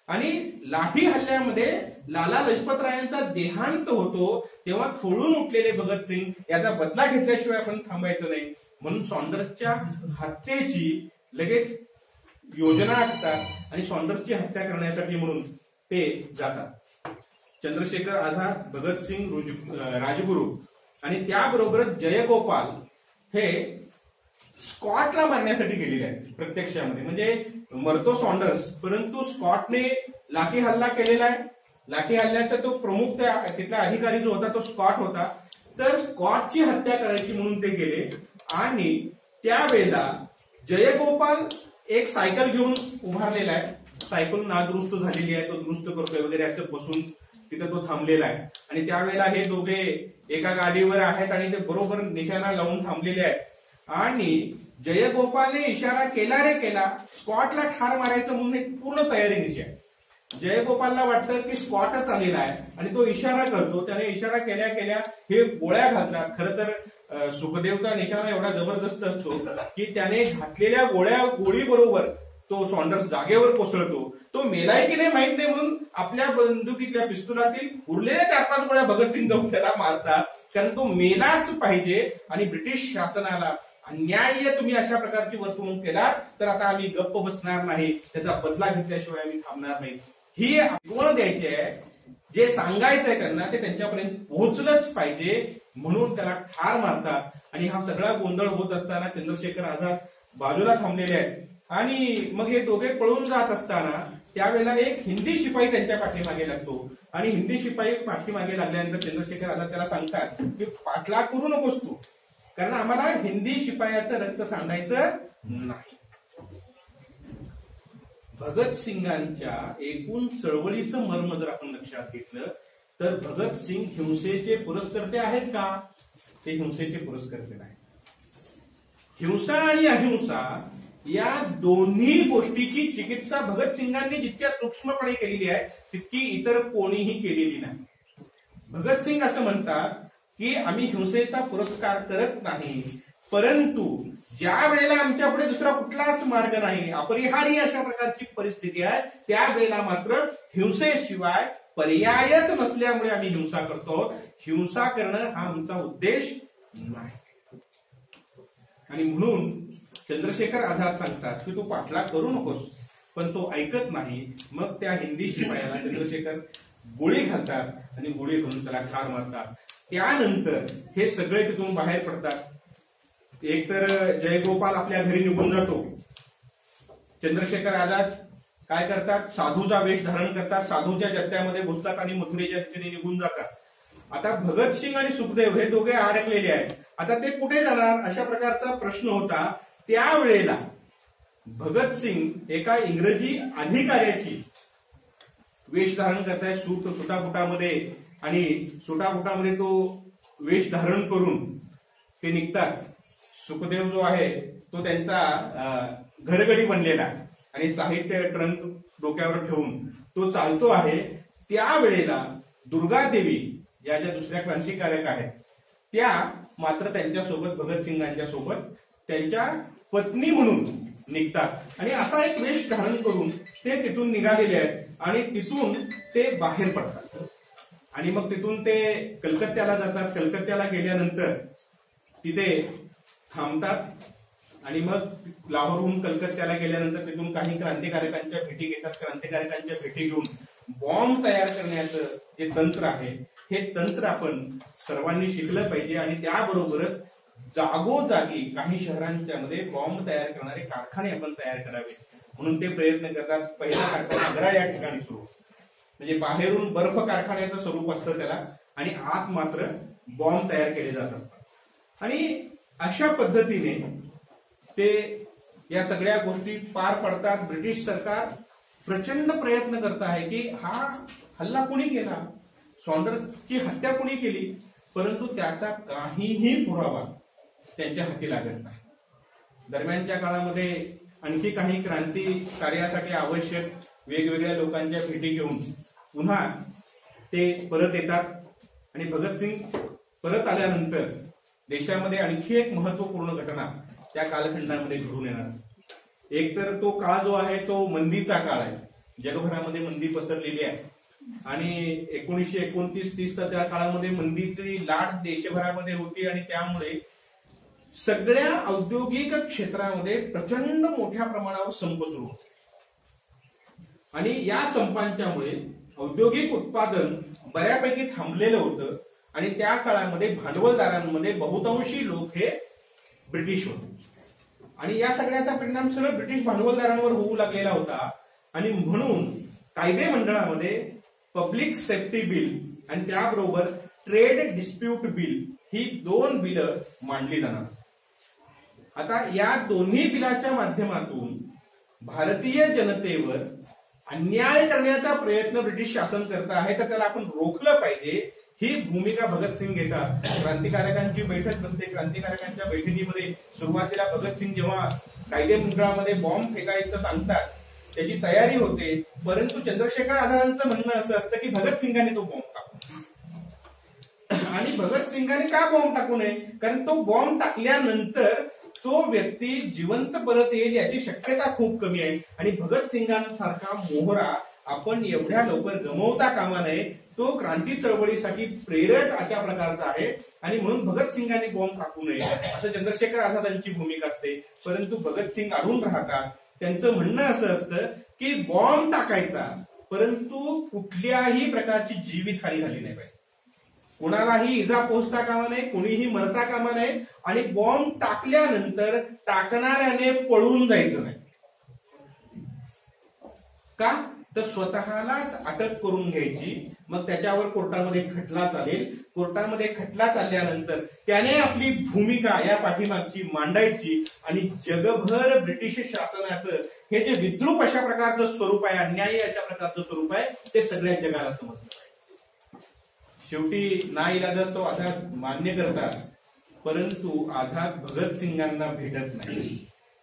आणि लाठी हल्ल्यामध्ये लाला लजपतरायांचा देहांत होतो तेव्हा खवळून उठलेले भगतसिंग याचा बदला घेतल्याशिवाय आपण थांबायचं नाही म्हणून सॉन्डर्सच्या हत्येची लगेच योजना आखतात आणि सॉन्डर्सची हत्या करण्यासाठी म्हणून ते जातात. चंद्रशेखर आझाद, भगतसिंग, राजगुरू आणि त्याबरोबरच जयगोपाल हे स्कॉटला मारण्यासाठी गेलेले आहेत प्रत्यक्षामध्ये. म्हणजे मरतो सॉन्डर्स परंतु स्कॉटने लाठी हल्ला केलेला आहे. लाठी हल्ल्याचा तो प्रमुख तिथला अधिकारी जो होता तो स्कॉट होता. तर स्कॉटची हत्या करायची म्हणून ते गेले आणि त्यावेळेला जयगोपाल एक सायकल घेऊन उभारलेला आहे. सायकल नादुरुस्त झालेली आहे, तो दुरुस्त करतोय वगैरे असं बसून तिथं तो थांबलेला आहे. आणि त्यावेळेला हे दोघे एका गाडीवर आहेत आणि ते बरोबर निशाणा लावून थांबलेले आहेत. आणि जयगोपालने इशारा केला रे केला, स्कॉटला ठार मारायचं म्हणून एक पूर्ण तयारीनिशी आहे. जयगोपालला वाटतं की स्कॉटच आलेला आहे आणि तो इशारा करतो. त्याने इशारा केल्या केल्या हे गोळ्या घालतात. खरं तर सुखदेवचा निशाणा एवढा जबरदस्त असतो की त्याने घातलेल्या गोळी बरोबर तो सॉन्डर्स जागेवर कोसळतो. तो मेलाय की नाही माहित नाही म्हणून आपल्या बंदुकीतल्या पिस्तुलातील उरलेल्या 4-5 गोळ्या भगतसिंग जाऊन त्याला मारतात, कारण तो मेलाच पाहिजे. आणि ब्रिटिश शासनाला अन्याय्य तुम्ही अशा प्रकारची वर्तणूक केलात तर आता आम्ही गप्प बसणार नाही, त्याचा बदला घेतल्याशिवाय आम्ही थांबणार नाही. ही आठवण द्यायची आहे. जे सांगायचंय त्यांना ते त्यांच्यापर्यंत पोहोचलंच पाहिजे म्हणून त्याला ठार मारतात. आणि हा सगळा गोंधळ होत असताना चंद्रशेखर आझाद बाजूला थांबलेले आहेत. आणि मग हे दोघे पळून जात असताना त्यावेळेला एक हिंदी शिपाई त्यांच्या पाठीमागे लागतो. आणि हिंदी शिपाई पाठीमागे लागल्यानंतर चंद्रशेखर आझाद त्याला सांगतात की पाठलाग करू नकोस तू, कारण आम्हाला हिंदी शिपायाचं रक्त सांडायचं नाही. भगतसिंगांच्या एकूण चळवळीचं मर्म जर आपण लक्षात घेतलं तर भगतसिंग हिंसेचे पुरस्कर्ते आहेत का? ते हिंसेचे पुरस्कर्ते नाही. हिंसा आणि अहिंसा या दोन्ही गोष्टीची चिकित्सा भगतसिंगांनी जितक्या सूक्ष्मपणे केलेली आहे तितकी इतर कोणीही केलेली नाही. भगतसिंग असं म्हणतात की आम्ही हिंसेचा पुरस्कार करत नाही, परंतु ज्या वेळेला आमच्या पुढे दुसरा कुठलाच मार्ग नाही, अपरिहार्य अशा प्रकारची परिस्थिती आहे, त्यावेळेला मात्र हिंसेशिवाय पर्यायच नसल्यामुळे आम्ही हिंसा करतो. हिंसा करणं हा आमचा उद्देश नाही. आणि म्हणून चंद्रशेखर आझाद सांगतात की तू पाठलाग करू नकोस, पण तो ऐकत नाही. मग त्या हिंदी शिपायाला चंद्रशेखर गोळी घालतात आणि गोळी घालून त्याला ठार मारतात. त्यानंतर हे सगळे तिथून बाहेर पडतात. एकतर जयगोपाल आपल्या घरी निघून जातो. चंद्रशेखर आझाद काय करतात, साधूचा वेश धारण करतात, साधूच्या जत्त्यामध्ये घुसतात आणि मथुरेच्या दिशेने निघून जातात. आता भगतसिंग आणि सुखदेव हे दोघे अडकलेले आहेत. आता ते कुठे जाणार अशा प्रकारचा प्रश्न होता. त्यावेळेला भगतसिंग एका इंग्रजी अधिकाऱ्याची वेश धारण करताय सुटाफुटामध्ये, आणि सुटाफुटामध्ये तो वेश धारण करून ते निघतात. सुखदेव जो आहे तो त्यांचा घरगडी बनलेला आणि साहित्य ट्रंक डोक्यावर ठेवून तो चालतो आहे. त्यावेळेला दुर्गादेवी या ज्या दुसऱ्या क्रांतिकारक आहेत त्या मात्र त्यांच्यासोबत भगतसिंगांच्या सोबत त्यांच्या पत्नी म्हणून निघतात आणि असा एक वेश धारण करून ते तिथून निघालेले आहेत. आणि तिथून ते बाहेर पडतात आणि मग तिथून ते कलकत्त्याला जातात. कलकत्त्याला गेल्यानंतर तिथे थांबतात आणि मग लाहोरहून कलकत्त्याला गेल्यानंतर तिथून काही क्रांतिकारकांच्या भेटी घेतात. क्रांतिकारकांच्या भेटी घेऊन बॉम्ब तयार करण्याचं जे तंत्र आहे हे तंत्र आपण सर्वांनी शिकलं पाहिजे. आणि त्याबरोबरच जागोजागी काही शहरांच्या मध्ये बॉम्ब तयार करणारे कारखाने आपण तयार करावे म्हणून ते प्रयत्न करतात. पहिला कारखाना आग्रा या ठिकाणी सुरू, म्हणजे बाहेरून बर्फ कारखान्याचं स्वरूप असतं त्याला आणि आत मात्र बॉम्ब तयार केले जातात. आणि अशा पद्धतीने ते या सगळ्या गोष्टी पार पडतात. ब्रिटिश सरकार प्रचंड प्रयत्न करत आहे की हा हल्ला कोणी केला, सॉन्डर्सची हत्या कोणी केली, परंतु त्याचा काहीही पुरावा त्यांच्या हाती लागत नाही. दरम्यानच्या काळामध्ये आणखी काही क्रांती कार्यासाठी आवश्यक वेगवेगळ्या लोकांच्या भेटी घेऊन पुन्हा ते परत येतात. आणि भगतसिंग परत आल्यानंतर देशामध्ये आणखी एक महत्वपूर्ण घटना त्या कालखंडामध्ये घडून येणार. एक तर तो काळ जो आहे तो मंदीचा काळ आहे. जगभरामध्ये मंदी पसरलेली आहे आणि 1929-30 त्या काळामध्ये मंदीची लाट देशभरामध्ये होती आणि त्यामुळे सगळ्या औद्योगिक क्षेत्रामध्ये प्रचंड मोठ्या प्रमाणावर संप सुरू होते. आणि या संपांच्यामुळे औद्योगिक उत्पादन बऱ्यापैकी थांबलेलं होतं आणि त्या काळामध्ये भांडवलदारांमध्ये बहुतांशी लोक हे ब्रिटिश होते. आणि या सगळ्याचा परिणाम सरळ ब्रिटिश भांडवलदारांवर होऊ लागलेला होता. आणि म्हणून कायदे मंडळामध्ये पब्लिक सेफ्टी बिल आणि त्याबरोबर ट्रेड डिस्प्यूट बिल ही 2 बिलं मांडली जाणार. आता या दोन्ही बिलाच्या माध्यमातून भारतीय जनतेवर अन्याय करण्याचा प्रयत्न ब्रिटिश शासन करत आहे, तर त्याला आपण रोखलं पाहिजे ही भूमिका भगतसिंग घेतात. क्रांतिकारकांची बैठक नसते. क्रांतिकारकांच्या बैठकीमध्ये सुरुवातीला भगतसिंग जेव्हा कायदे मंडळामध्ये बॉम्ब फेकायचं सांगतात त्याची तयारी होते, परंतु चंद्रशेखर आझादांचं म्हणणं असं असतं की भगतसिंगांनी तो बॉम्ब टाकू. आणि भगतसिंगाने का बॉम्ब टाकू नये, कारण तो बॉम्ब टाकल्यानंतर तो व्यक्ती जिवंत परत येईल याची शक्यता खूप कमी आहे. आणि भगतसिंगांसारखा मोहरा आपण एवढ्या लवकर गमावता कामा नये. तो क्रांती चळवळीसाठी प्रेरक अशा प्रकारचा आहे आणि म्हणून भगतसिंगांनी बॉम्ब टाकू नये असं चंद्रशेखर आझादांची भूमिका असते. परंतु भगतसिंग अडून राहतात. त्यांचं म्हणणं असं असतं की बॉम्ब टाकायचा, परंतु कुठल्याही प्रकारची जीवितहानी झाली नाही पाहिजे. कोणालाही इजा पोहोचता कामा नये, कोणीही मरता कामा नये आणि बॉम्ब टाकल्यानंतर टाकणाऱ्याने पळून जायचं नाही. का तर स्वतःलाच अटक करून घ्यायची, मग त्याच्यावर कोर्टामध्ये खटला चालेल. कोर्टामध्ये खटला चालल्यानंतर त्याने आपली भूमिका या पाठीमागची मांडायची आणि जगभर ब्रिटिश शासनाचं हे जे विद्रूप अशा प्रकारचं स्वरूप आहे, अन्यायी अशा प्रकारचं स्वरूप आहे, ते सगळ्या जगाला समजलं पाहिजे. शेवटी नाईलाजाच तो आझाद मान्य करतात, परंतु आझाद भगतसिंगांना भेटत नाही.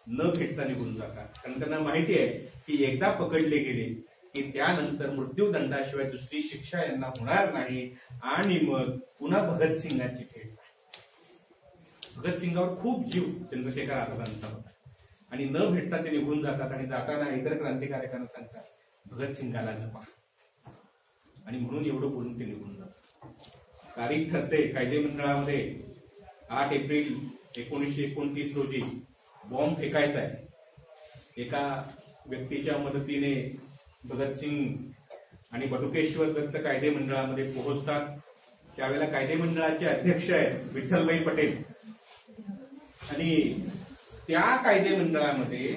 न भेटता निघून जातात. कारण त्यांना माहिती आहे की एकदा पकडले गेले की त्यानंतर मृत्यूदंडाशिवाय दुसरी शिक्षा यांना होणार नाही आणि मग पुन्हा भगतसिंगांची भेट. भगतसिंगावर खूप जीव चंद्रशेखर आझादांचा होता आणि न भेटता ते निघून जातात आणि जाताना इतर क्रांतिकारकांना सांगतात भगतसिंगाला जपा, आणि म्हणून एवढं बोलून ते निघून जातात. तारीख ठरते कायदे मंडळामध्ये 8 एप्रिल 1929 रोजी बॉम्ब फेकायचा आहे. एका व्यक्तीच्या मदतीने भगतसिंग आणि बटुकेश्वर दत्त कायदे मंडळामध्ये पोहोचतात. त्यावेळेला कायदे मंडळाचे अध्यक्ष आहेत विठ्ठलभाई पटेल आणि त्या कायदे मंडळामध्ये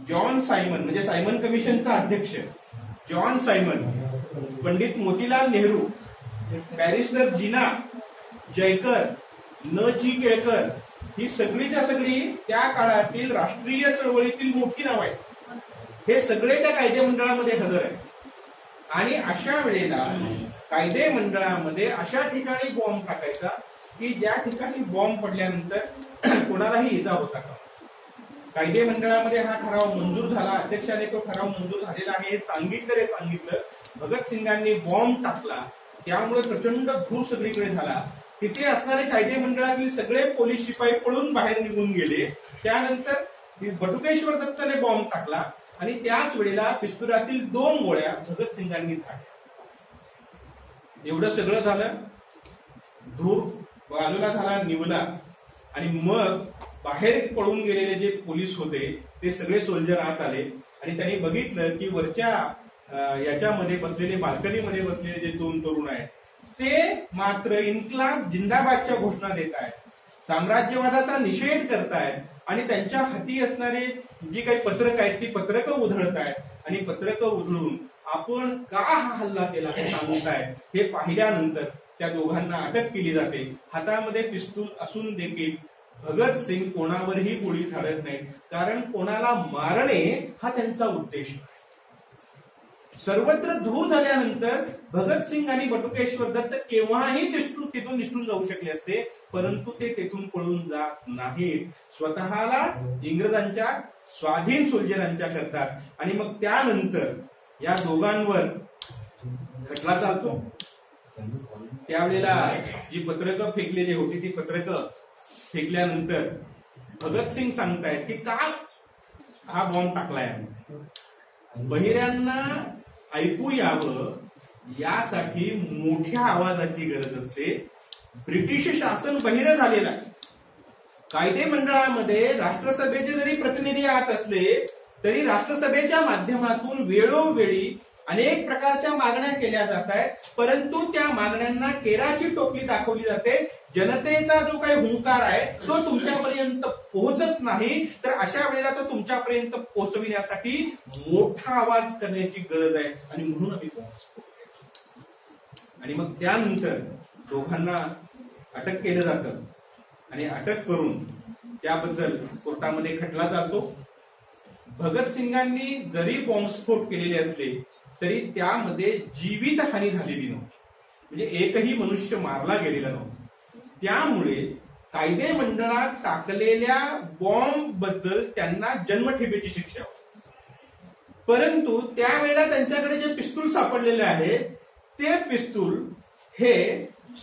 जॉन सायमन म्हणजे सायमन कमिशनचा अध्यक्ष John Simon, Pandit Motilal Nehru, barrister Jinnah Jayakar, न जी केळकर, ही सगळीच्या सगळी त्या काळातील राष्ट्रीय चळवळीतील मोठी नाव आहेत. हे सगळे त्या कायदे मंडळामध्ये हजर आहेत. आणि अशा वेळेला कायदे मंडळामध्ये अशा ठिकाणी बॉम्ब टाकायचा की ज्या ठिकाणी बॉम्ब पडल्यानंतर कोणालाही इजा होता का. कायदे मंडळामध्ये हा ठराव मंजूर झाला. अध्यक्षाने तो ठराव मंजूर झालेला आहे हे सांगितलं. भगतसिंगांनी बॉम्ब टाकला, त्यामुळे प्रचंड धूर सगळीकडे झाला. तिथे असणारे कायदे मंडळातील सगळे पोलीस शिपाई पळून बाहेर निघून गेले. त्यानंतर बटुकेश्वर दत्तने बॉम्ब टाकला आणि त्याच वेळेला पिस्तुलातील 2 गोळ्या भगतसिंगांनी झाडल्या. एवढं सगळं झालं. धूर बाजूला झाला, निवला आणि मग बाहेर पळून गेलेले जे पोलीस होते ते सगळे सोल्जर आत आले आणि त्यांनी बघितलं की वरच्या याच्यामध्ये बसलेले, बाल्कनीमध्ये बसलेले जे 2 तरुण आहेत ते मात्र इन्क्लाब जिंदाबादच्या घोषणा देत आहेत, साम्राज्यवादाचा निषेध करतायत आणि त्यांच्या हाती असणारे जी काही पत्रक आहेत ती पत्रकं उधळत आहेत आणि पत्रकं उधळून आपण का हा हल्ला केला हे सांगतायत. हे पाहिल्यानंतर त्या दोघांना अटक केली जाते. हातामध्ये पिस्तूल असून देखील भगतसिंग कोणावरही गोळी झाडत नाहीत, कारण कोणाला मारणे हा त्यांचा उद्देश नाही. सर्वत्र धूर झाल्यानंतर भगतसिंग आणि बटुकेश्वर दत्त केव्हाही तिथून निसटून जाऊ शकले असते, परंतु ते तेथून पळून जात नाहीत. स्वतःला इंग्रजांच्या स्वाधीन सोल्जरांच्या करतात आणि मग त्यानंतर या दोघांवर खटला चालतो. त्यावेळेला जी पत्रकं फेकलेली होती ती पत्रकं फेकल्यानंतर भगतसिंग सांगतायत की का हा बॉम्ब टाकलाय. बहिऱ्यांना ऐकू यावं यासाठी मोठ्या आवाजाची गरज असते. ब्रिटिश शासन बहिरं झालेलं आहे. कायदे मंडळामध्ये राष्ट्रसभेचे जरी प्रतिनिधी आत असले तरी राष्ट्रसभेच्या माध्यमातून वेळोवेळी अनेक प्रकारच्या मागण्या केल्या जात आहेत, परंतु त्या मागण्यांना केराची टोपली दाखवली जाते. जनतेचा जो काही हुंकार आहे तो तुमच्यापर्यंत पोहोचत नाही. तर अशा वेळेला तो तुमच्यापर्यंत पोहोचविण्यासाठी मोठा आवाज करण्याची गरज आहे आणि म्हणून आम्ही पोहोचतो. आणि मग त्यानंतर दोघांना अटक केलं जातं आणि अटक करून त्याबद्दल कोर्टामध्ये खटला जातो. भगतसिंगांनी जरी बॉम्बस्फोट केलेले असले तरी त्यामध्ये जीवितहानी झालेली नव्हती. म्हणजे एकही मनुष्य मारला गेलेला नव्हता. त्यामुळे कायदे मंडळात टाकलेल्या बॉम्ब बद्दल त्यांना जन्मठेपेची शिक्षा होती. परंतु त्यावेळेला त्यांच्याकडे जे पिस्तूल सापडलेले आहे ते पिस्तूल हे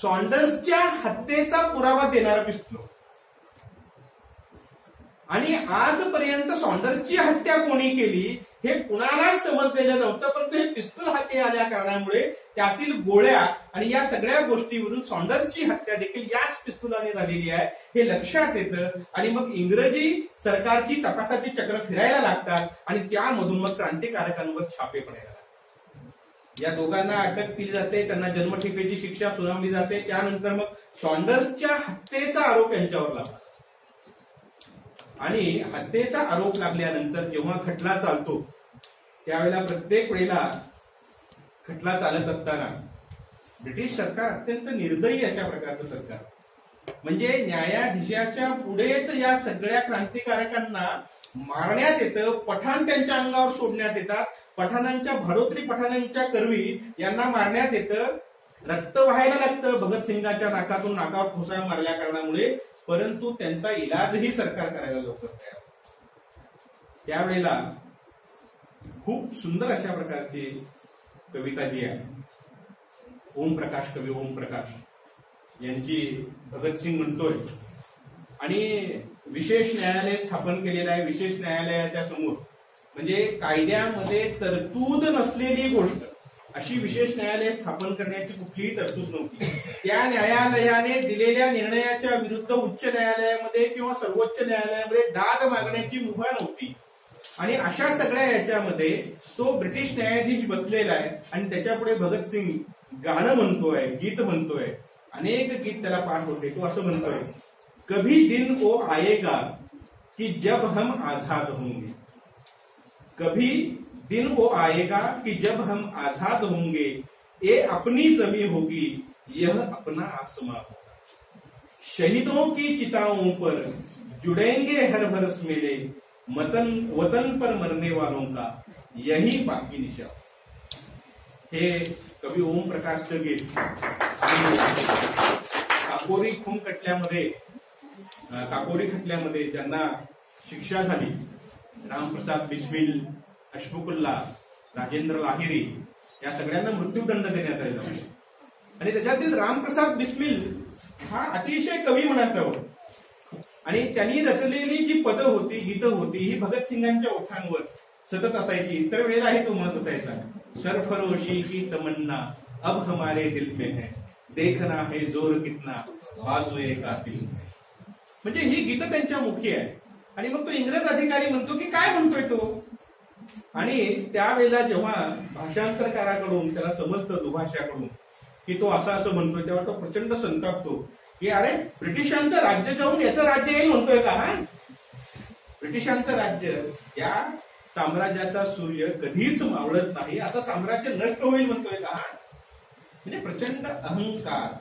सॉन्डर्सच्या हत्येचा पुरावा देणारा पिस्तूल. आणि आजपर्यंत सॉन्डर्सची हत्या कोणी केली हे कुणालाच समजलेलं नव्हतं. परंतु हे पिस्तूल हाती आल्या कारणामुळे त्यातील गोळ्या आणि या सगळ्या गोष्टीवरून सॉन्डर्सची हत्या देखील याच पिस्तुलाने झालेली आहे हे लक्षात येतं. आणि मग इंग्रजी सरकारची तपासाची चक्र फिरायला लागतात आणि त्यामधून मग क्रांतिकारकांवर छापे पडायला लागतात. या दोघांना अटक केली जाते, त्यांना जन्मठेपेची शिक्षा सुनावली जाते. त्यानंतर मग सॉन्डर्सच्या हत्येचा आरोप यांच्यावर लागला आणि हत्येचा आरोप लागल्यानंतर जेव्हा खटला चालतो त्यावेळेला प्रत्येक वेळेला खटला चालत असताना ब्रिटिश सरकार अत्यंत निर्दयी अशा प्रकारचं सरकार, म्हणजे न्यायाधीशाच्या पुढेच या सगळ्या क्रांतिकारकांना मारण्यात येतं. पठाण त्यांच्या अंगावर सोडण्यात येतात. पठाणांच्या भाडोत्री पठाणांच्या करवी यांना मारण्यात येतं. रक्त व्हायला लागतं भगतसिंगाच्या नाकातून नाकावर ठोसा मारल्या कारणामुळे. परंतु त्यांचा इलाजही सरकार करायला लवकर तयार. त्यावेळेला खूप सुंदर अशा प्रकारची कविता जी आहे, ओमप्रकाश कवी ओमप्रकाश यांची भगतसिंग म्हणतोय आणि विशेष न्यायालय स्थापन केलेलं आहे. विशेष न्यायालयाच्या समोर म्हणजे कायद्यामध्ये तरतूद नसलेली गोष्ट, अशी विशेष न्यायालय स्थापन करण्याची कुठलीही तरतूद नव्हती. त्या न्यायालयाने दिलेल्या निर्णयाच्या विरुद्ध उच्च न्यायालयामध्ये किंवा सर्वोच्च न्यायालयामध्ये दाद मागण्याची मुभा नव्हती. आणि अशा सगळ्या याच्यामध्ये तो ब्रिटिश न्यायाधीश बसलेला आहे आणि त्याच्यापुढे भगतसिंग गाणं म्हणतोय, गीत म्हणतोय, अनेक गीत त्याला पाठ होते. तो असं म्हणतोय, कभी दिन वो आएगा कि जब हम आजाद होंगे, कभी दिन वो आएगा कि जब हम आजाद होंगे, ये अपनी जमी होगी, यह अपना आसमां होगा, शहीदों की चिताओं पर जुड़ेंगे हर बरस मेले, वतन पर मरने वालों का यही बाकी निशा. हे कवी ओमप्रकाशचं गीत. काकोरी खून काकोरी खटल्यामध्ये ज्यांना शिक्षा झाली, रामप्रसाद बिस्मिल, अशफाकुल्ला, राजेंद्र लाहिरी या सगळ्यांना मृत्यूदंड देण्यात आलेला आहे. आणि त्याच्यातील रामप्रसाद बिस्मिल हा अतिशय कवी म्हणायचा होता आणि त्यांनी रचलेली जी पदं होती, गीतं होती, ही भगतसिंगांच्या ओठांवर सतत असायची. इतर वेळेलाही तो म्हणत असायचा, सरफरोशी की तमन्ना अब हमारे दिल में है, देखना है जोर कितना बाजुए कातिल. म्हणजे ही गीतं त्यांच्या मुखी आहे. आणि मग तो इंग्रज अधिकारी म्हणतो की काय म्हणतोय तो. आणि त्यावेळेला जेव्हा भाषांतरकाराकडून त्याला समजतं दुभाषाकडून की तो असं म्हणतोय, तेव्हा तो प्रचंड संतापतो की अरे ब्रिटिशांचं राज्य जाऊन याचं राज्य येईल म्हणतोय का. हा ब्रिटिशांचं राज्य, या साम्राज्याचा सूर्य कधीच मावळत नाही, असं साम्राज्य नष्ट होईल म्हणतोय का. म्हणजे प्रचंड अहंकार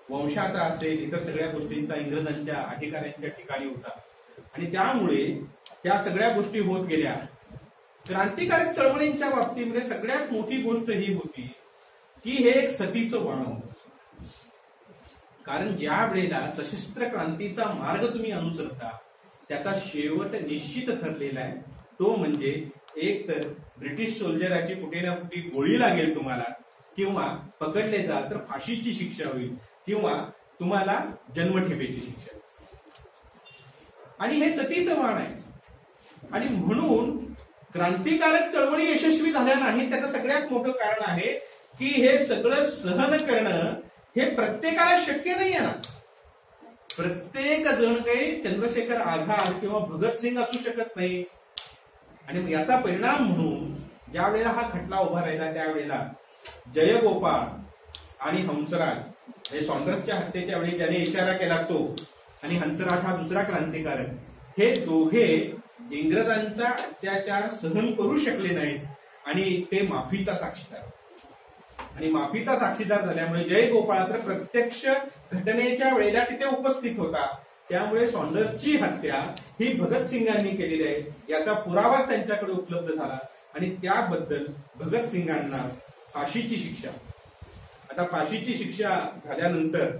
वंशाचा असेल, इतर सगळ्या गोष्टींचा इंग्रजांच्या अधिकाऱ्यांच्या ठिकाणी होता. आणि त्यामुळे त्या सगळ्या गोष्टी होत गेल्या. क्रांतिकारक चळवळींच्या बाबतीमध्ये सगळ्यात मोठी गोष्ट ही होती की हे एक सतीचं वाण होतं. कारण ज्या वेळेला सशस्त्र क्रांतीचा मार्ग तुम्ही अनुसरता त्याचा शेवट निश्चित ठरलेला आहे. तो म्हणजे एक तर ब्रिटिश सोल्जराची कुठे ना कुठे गोळी लागेल तुम्हाला, किंवा पकडले जा तर फाशीची शिक्षा होईल, किंवा तुम्हाला जन्मठेपेची शिक्षा. आणि हे सतीचं वाण आहे. आणि म्हणून क्रांतिकारक चळवळी यशस्वी झाल्या नाहीत त्याचं सगळ्यात मोठं कारण आहे की हे सगळं सहन करणं हे प्रत्येकाला शक्य नाही आहे ना. प्रत्येक जण काही चंद्रशेखर आझाद किंवा भगतसिंग असू शकत नाही. आणि मग याचा परिणाम म्हणून ज्या वेळेला हा खटला उभा राहिला त्यावेळेला जयगोपाळ आणि हंसराज हे सॉन्डर्सच्या हत्येच्या वेळी ज्याने इशारा केला तो, आणि हंसराज हा दुसरा क्रांतिकारक, हे दोघे इंग्रजांचा अत्याचार सहन करू शकले नाहीत आणि ते माफीचा साक्षीदार. आणि माफीचा साक्षीदार झाल्यामुळे जयगोपाळ तर प्रत्यक्ष घटनेच्या वेळेला तिथे उपस्थित होता. त्यामुळे सॉन्डर्सची हत्या ही भगतसिंगांनी केलेली आहे याचा पुरावाच त्यांच्याकडे उपलब्ध झाला आणि त्याबद्दल भगतसिंगांना फाशीची शिक्षा. आता फाशीची शिक्षा झाल्यानंतर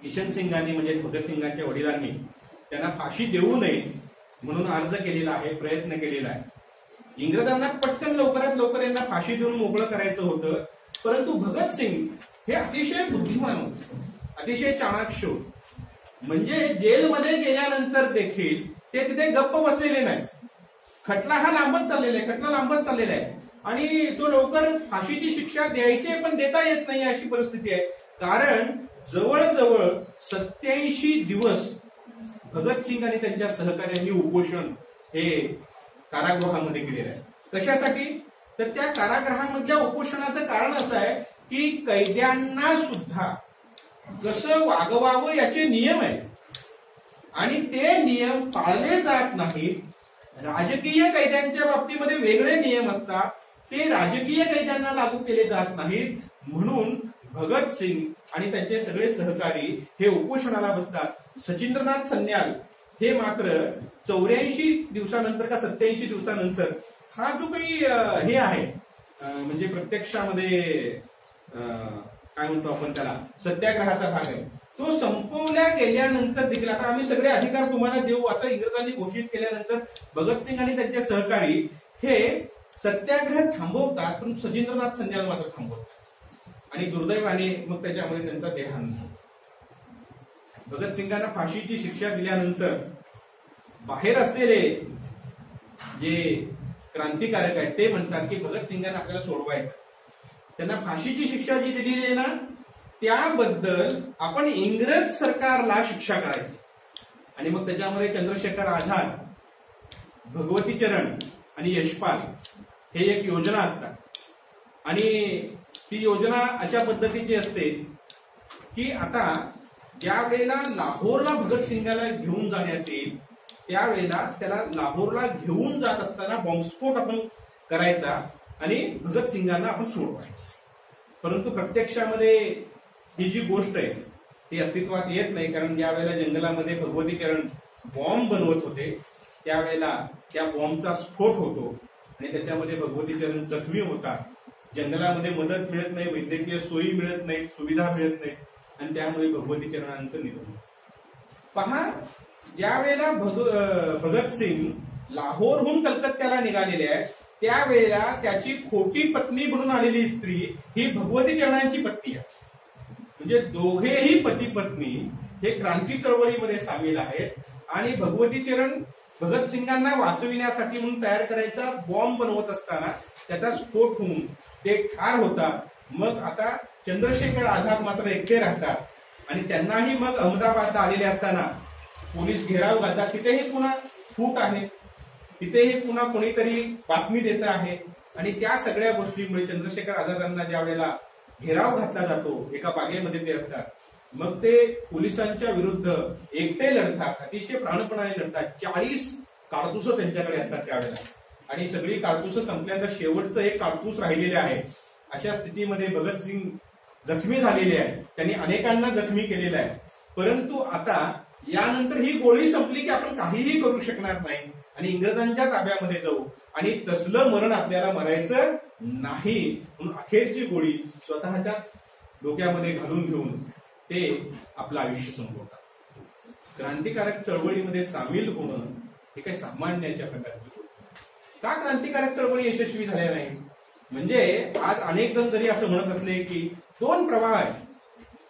किशन सिंगांनी म्हणजे भगतसिंगांच्या वडिलांनी त्यांना फाशी देऊ नये म्हणून अर्ज केलेला आहे, प्रयत्न केलेला आहे. इंग्रजांना पटकन लवकरात लवकर यांना फाशी देऊन मोकळं करायचं होतं, परंतु भगतसिंग हे अतिशय बुद्धिमान होते, अतिशय चाणाक्ष होते. म्हणजे जेलमध्ये गेल्यानंतर देखील ते तिथे गप्प बसलेले नाही. खटला हा लांबत चाललेला आहे आणि तो लवकर फाशीची शिक्षा द्यायची पण देता येत नाही अशी परिस्थिती आहे. कारण जवळजवळ 87 दिवस भगतसिंग आणि त्यांच्या सहकार्यांनी उपोषण हे कारागृहामध्ये केलेलं आहे. कशासाठी? तर त्या कारागृहामधल्या उपोषणाचं कारण असं आहे की कैद्यांना सुद्धा कसं वागवावं याचे नियम आहेत आणि ते नियम पाळले जात नाहीत. राजकीय कैद्यांच्या बाबतीमध्ये वेगळे नियम असतात, ते राजकीय कैद्यांना लागू केले जात नाहीत. म्हणून भगतसिंग आणि त्यांचे सगळे सहकारी हे उपोषणाला बसतात. सचिंद्रनाथ सन्याल हे मात्र 84 दिवसानंतर का 87 दिवसानंतर हा जो काही हे आहे म्हणजे प्रत्यक्षामध्ये काय म्हणतो आपण त्याला सत्याग्रहाचा भाग आहे, तो संपवल्या गेल्यानंतर देखील आता आम्ही सगळे अधिकार तुम्हाला देऊ असं इंग्रजांनी घोषित केल्यानंतर भगतसिंग आणि त्यांचे सहकारी हे सत्याग्रह थांबवतात, पण सचिंद्रनाथ सन्याल मात्र थांबवतात आणि दुर्दैवाने मग त्याच्यामध्ये त्यांचा देहांत झाला. भगतसिंगांना फाशीची शिक्षा दिल्यानंतर बाहेर असलेले जे क्रांतिकारक आहेत ते म्हणतात की भगतसिंगांना आपल्याला सोडवायचं, त्यांना फाशीची शिक्षा जी दिलेली आहे ना त्याबद्दल आपण इंग्रज सरकारला शिक्षा करायची. आणि मग त्याच्यामध्ये चंद्रशेखर आझाद, भगवती चरण आणि यशपाल हे एक योजना आणतात आणि ती योजना अशा पद्धतीची असते की आता ज्या वेळेला लाहोरला भगतसिंगाला घेऊन जाण्यात येईल त्यावेळेला त्याला लाहोरला घेऊन जात असताना बॉम्बस्फोट आपण करायचा आणि भगतसिंगांना आपण सोडवायचं. परंतु प्रत्यक्षामध्ये ही जी गोष्ट आहे ती अस्तित्वात येत नाही, कारण ज्या वेळेला जंगलामध्ये भगवती चरण बॉम्ब बनवत होते त्यावेळेला त्या बॉम्बचा स्फोट होतो आणि त्याच्यामध्ये भगवती चरण जखमी होतात. जंगलामध्ये मदत मिळत नाही, वैद्यकीय सोयी मिळत नाही, सुविधा मिळत नाही आणि त्यामुळे भगवती चरणांचं निधन. पहा, ज्या वेळेला भगतसिंग लाहोरहून कलकत्त्याला निघालेले आहेत त्यावेळेला त्याची खोटी पत्नी म्हणून आलेली स्त्री ही भगवती चरणांची पत्नी आहे. म्हणजे दोघेही पती पत्नी हे क्रांती चळवळीमध्ये सामील आहेत आणि भगवती चरण भगतसिंगांना वाचविण्यासाठी म्हणून तयार करायचा बॉम्ब बनवत असताना त्याचा स्फोट होऊन ते ठार होतात. मग आता चंद्रशेखर आझाद मात्र एकटे राहतात आणि त्यांनाही मग अहमदाबादला आलेले असताना पोलीस घेराव घालतात. तिथेही पुन्हा फूट आहे, तिथेही पुन्हा कोणीतरी बातमी देत आहे आणि त्या सगळ्या गोष्टीमुळे चंद्रशेखर आझादांना ज्या वेळेला घेराव घातला जातो एका बागेमध्ये ते असतात, मग ते पोलिसांच्या विरुद्ध एकटे लढतात, अतिशय प्राणपणाने लढतात. 40 काडतुसं त्यांच्याकडे असतात त्यावेळेला आणि सगळी काडतुसं संपल्यानंतर शेवटचं एक काडतूस राहिलेले आहे. अशा स्थितीमध्ये भगतसिंग जखमी झालेले आहेत, त्यांनी अनेकांना जखमी केलेलं आहे. परंतु आता यानंतर ही गोळी संपली की आपण काहीही करू शकणार नाही आणि इंग्रजांच्या ताब्यामध्ये जाऊ आणि तसलं मरण आपल्याला मरायचं नाही म्हणून अखेरची गोळी स्वतःच्या डोक्यामध्ये घालून घेऊन ते आपलं आयुष्य संपवतात. क्रांतिकारक चळवळीमध्ये सामील होणं हे काही सामान्य अशा प्रकारची गोष्ट. का क्रांतिकारक चळवळी यशस्वी झाल्या नाही? म्हणजे आज अनेक जण जरी असं म्हणत असले की 2 प्रवाह आहेत,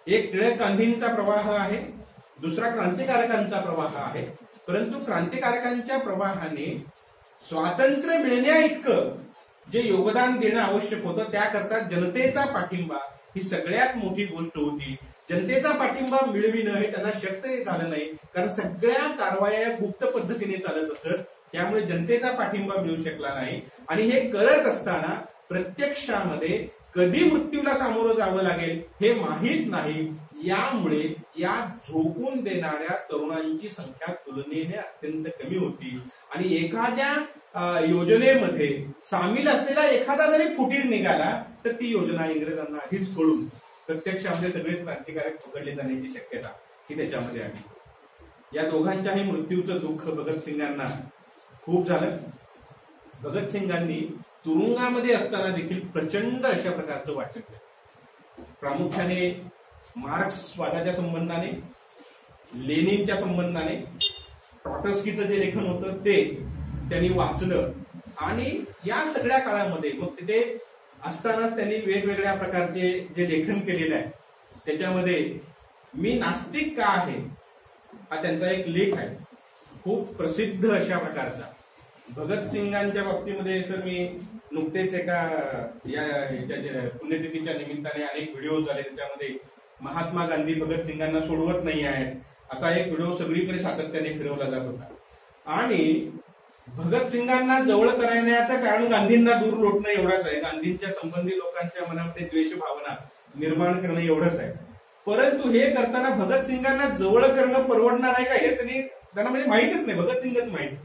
एक टिळक गांधींचा प्रवाह आहे, दुसरा क्रांतिकारकांचा प्रवाह आहे. परंतु क्रांतिकारकांच्या प्रवाहाने स्वातंत्र्य मिळण्या इतकं जे योगदान देणं आवश्यक होतं त्याकरता जनतेचा पाठिंबा ही सगळ्यात मोठी गोष्ट होती. जनतेचा पाठिंबा मिळविणं हे त्यांना शक्य झालं नाही, कारण सगळ्या कारवाया गुप्त पद्धतीने चालत असत. त्यामुळे जनतेचा पाठिंबा मिळू शकला नाही आणि हे करत असताना प्रत्यक्षामध्ये कधी मृत्यूला सामोरं जावं लागेल हे माहीत नाही. यामुळे या झोकून देणाऱ्या तरुणांची संख्या तुलनेने अत्यंत कमी होती आणि एखाद्या योजनेमध्ये सामील असलेला एखादा जरी फुटीर निघाला तर ती योजना इंग्रजांना आधीच कळून प्रत्यक्षामध्ये सगळेच क्रांतिकारक पकडले जाण्याची शक्यता ही त्याच्यामध्ये आली. या दोघांच्याही मृत्यूचं दुःख भगतसिंगांना खूप झालं. भगतसिंगांनी तुरुंगामध्ये असताना देखील प्रचंड अशा प्रकारचं वाचन केलं. प्रामुख्याने मार्क्सवादाच्या संबंधाने, लेनिनच्या संबंधाने, ट्रॉटस्कीचं जे लेखन होतं ते त्यांनी वाचलं आणि या सगळ्या काळामध्ये मग तिथे असताना त्यांनी वेगवेगळ्या प्रकारचे जे लेखन केलेलं आहे त्याच्यामध्ये मी नास्तिक का आहे हा त्यांचा एक लेख आहे, खूप प्रसिद्ध अशा प्रकारचा. भगतसिंगांच्या बाबतीमध्ये सर मी नुकतेच एका या पुण्यतिथीच्या निमित्ताने अनेक व्हिडिओ झाले, त्याच्यामध्ये महात्मा गांधी भगतसिंगांना सोडवत नाही आहेत असा एक व्हिडिओ सगळीकडे सातत्याने फिरवला जात होता. आणि भगतसिंगांना जवळ करण्याचं कारण गांधींना दूर लोटणं एवढंच आहे, गांधींच्या संबंधी लोकांच्या मनामध्ये द्वेष भावना निर्माण करणं एवढंच आहे. परंतु हे करताना भगतसिंगांना जवळ करणं परवडणार आहे का हे त्यांना म्हणजे माहितीच नाही, भगतसिंगच माहिती.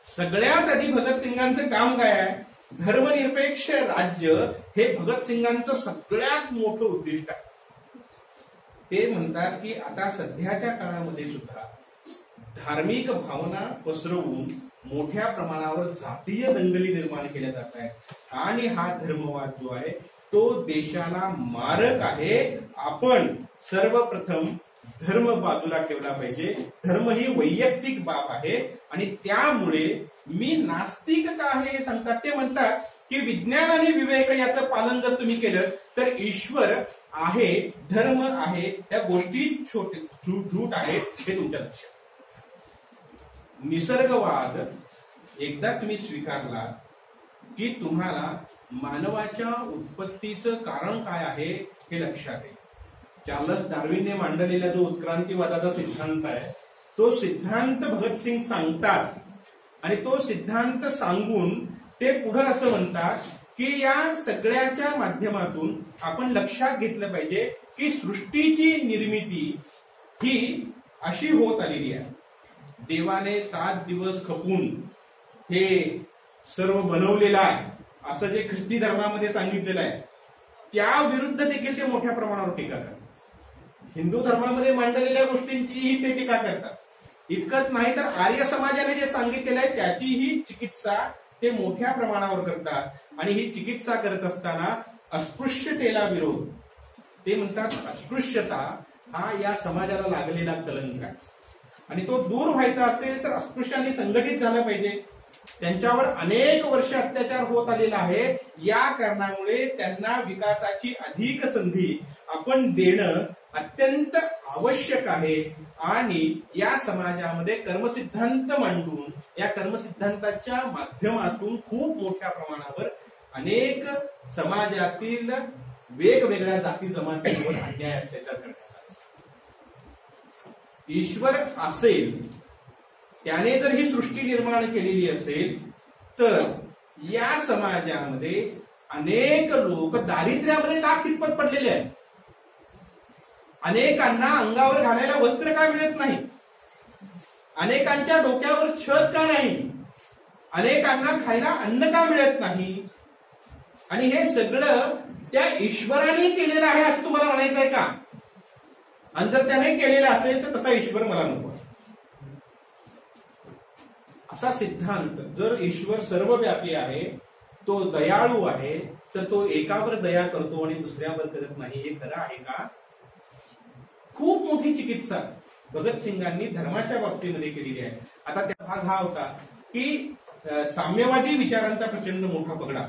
सगळ्यात आधी भगतसिंगांचं काम काय आहे, धर्मनिरपेक्ष राज्य हे भगतसिंगांचं सगळ्यात मोठं उद्दिष्ट आहे. ते म्हणतात की आता सध्याच्या काळामध्ये सुद्धा धार्मिक भावना पसरवून मोठ्या प्रमाणावर जातीय दंगली निर्माण केल्या जात आहेत आणि हा धर्मवाद जो आहे तो देशाला मारक आहे. आपण सर्वप्रथम धर्म बाजूला ठेवला पाहिजे. धर्म ही वैयक्तिक बाब आहे आणि त्यामुळे मी नास्तिक का आहे हे सांगतात. ते म्हणतात की विज्ञान आणि विवेक याचं पालन जर तुम्ही केलं तर ईश्वर आहे, धर्म आहे, या गोष्टी झूट आहे हे तुमच्या लक्षात. निसर्गवाद एकदा तुम्ही स्वीकारला की तुम्हाला मानवाच्या उत्पत्तीचं कारण काय आहे हे लक्षात येईल. चार्लस डार्विनने मांडलेला जो उत्क्रांतीवादाचा सिद्धांत आहे तो सिद्धांत भगतसिंग सांगतात आणि तो सिद्धांत सांगून ते पुढे असं म्हणतात की या सगळ्याच्या माध्यमातून आपण लक्षात घेतलं पाहिजे की सृष्टीची निर्मिती ही अशी होत आलेली आहे. देवाने 7 दिवस खपून हे सर्व बनवलेलं आहे असं जे ख्रिस्ती धर्मामध्ये सांगितलेलं आहे त्या विरुद्ध देखील ते मोठ्या प्रमाणावर टीका करतात. हिंदू धर्मामध्ये मांडलेल्या गोष्टींचीही ते टीका करतात. इतकंच नाही तर आर्य समाजाने जे सांगितलेलं आहे त्याचीही चिकित्सा ते मोठ्या प्रमाणावर करतात. आणि ही चिकित्सा करत असताना अस्पृश्यतेला विरोध, ते म्हणतात अस्पृश्यता हा या समाजाला लागलेला कलंक आहे आणि तो दूर व्हायचा असेल तर अस्पृश्यांनी संघटित झालं पाहिजे. त्यांच्यावर अनेक वर्ष अत्याचार होत आलेला आहे. या कारणामुळे त्यांना विकासाची अधिक संधी आपण देणं अत्यंत आवश्यक आहे. आणि या समाजामध्ये कर्मसिद्धांत मांडून या कर्मसिद्धांताच्या माध्यमातून खूप मोठ्या प्रमाणावर अनेक समाजातील वेगवेगळ्या जाती जमातींवर अन्याय अत्याचार करण्यात आला. ईश्वर असेल, त्याने जर ही सृष्टी निर्माण केलेली असेल तर या समाजामध्ये अनेक लोक दारिद्र्यामध्ये का खितपत पडलेले आहेत. अनेकांना अंगावर घालायला वस्त्र का मिळत नाही, अनेकांच्या डोक्यावर छत का नाही, अनेकांना खायला अन्न का मिळत नाही. आणि हे सगळं त्या ईश्वराने केलेलं आहे असं तुम्हाला म्हणायचं आहे का. आणि जर त्याने केलेलं असेल तर तसा ईश्वर मला नको. असा सिद्धांत, जर ईश्वर सर्वव्यापी आहे, तो दयाळू आहे, तर तो एकावर दया करतो आणि दुसऱ्यावर करत नाही, हे खरं आहे का. खूप मोठी चिकित्सा भगतसिंगांनी धर्माच्या बाबतीमध्ये केलेली आहे. आता त्या भाग हा होता की साम्यवादी विचारांचा प्रचंड मोठा पगडा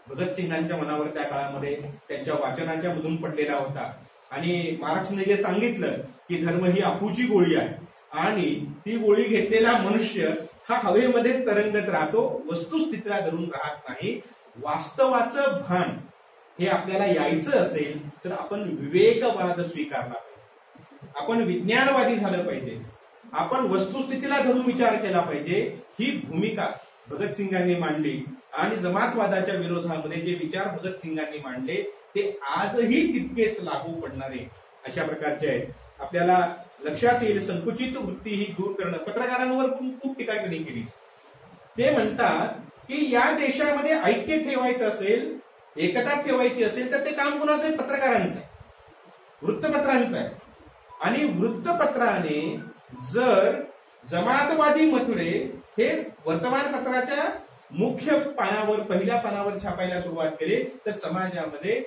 भगतसिंगांच्या मनावर त्या काळामध्ये त्यांच्या वाचनाच्या मधून पडलेला होता. आणि मार्क्सने जे सांगितलं की धर्म ही अफूची गोळी आहे आणि ती गोळी घेतलेला मनुष्य हा हवेमध्ये तरंगत राहतो, वस्तुस्थितीला धरून राहत नाही. वास्तवाचं भान हे आपल्याला यायचं असेल तर आपण विवेकवाद स्वीकारला पाहिजे, आपण विज्ञानवादी झालं पाहिजे, आपण वस्तुस्थितीला धरून विचार केला पाहिजे. ही भूमिका भगतसिंगांनी मांडली आणि जमातवादाच्या विरोधामध्ये जे विचार भगतसिंगांनी मांडले ते आजही तितकेच लागू पडणारे अशा प्रकारचे आहेत. आपल्याला लक्षात येईल संकुचित वृत्ती ही दूर करणं. पत्रकारांवर खूप टीका केली. ते म्हणतात की या देशामध्ये ऐक्य ठेवायचं असेल, एकता ठेवायची असेल तर ते काम कुणाचं आहे, पत्रकारांचं आहे, वृत्तपत्रांचं आहे. आणि वृत्तपत्राने जर जमातवादी मथुरे हे वर्तमानपत्राच्या मुख्य पानावर, पहिल्या पानावर छापायला सुरुवात केली तर समाजामध्ये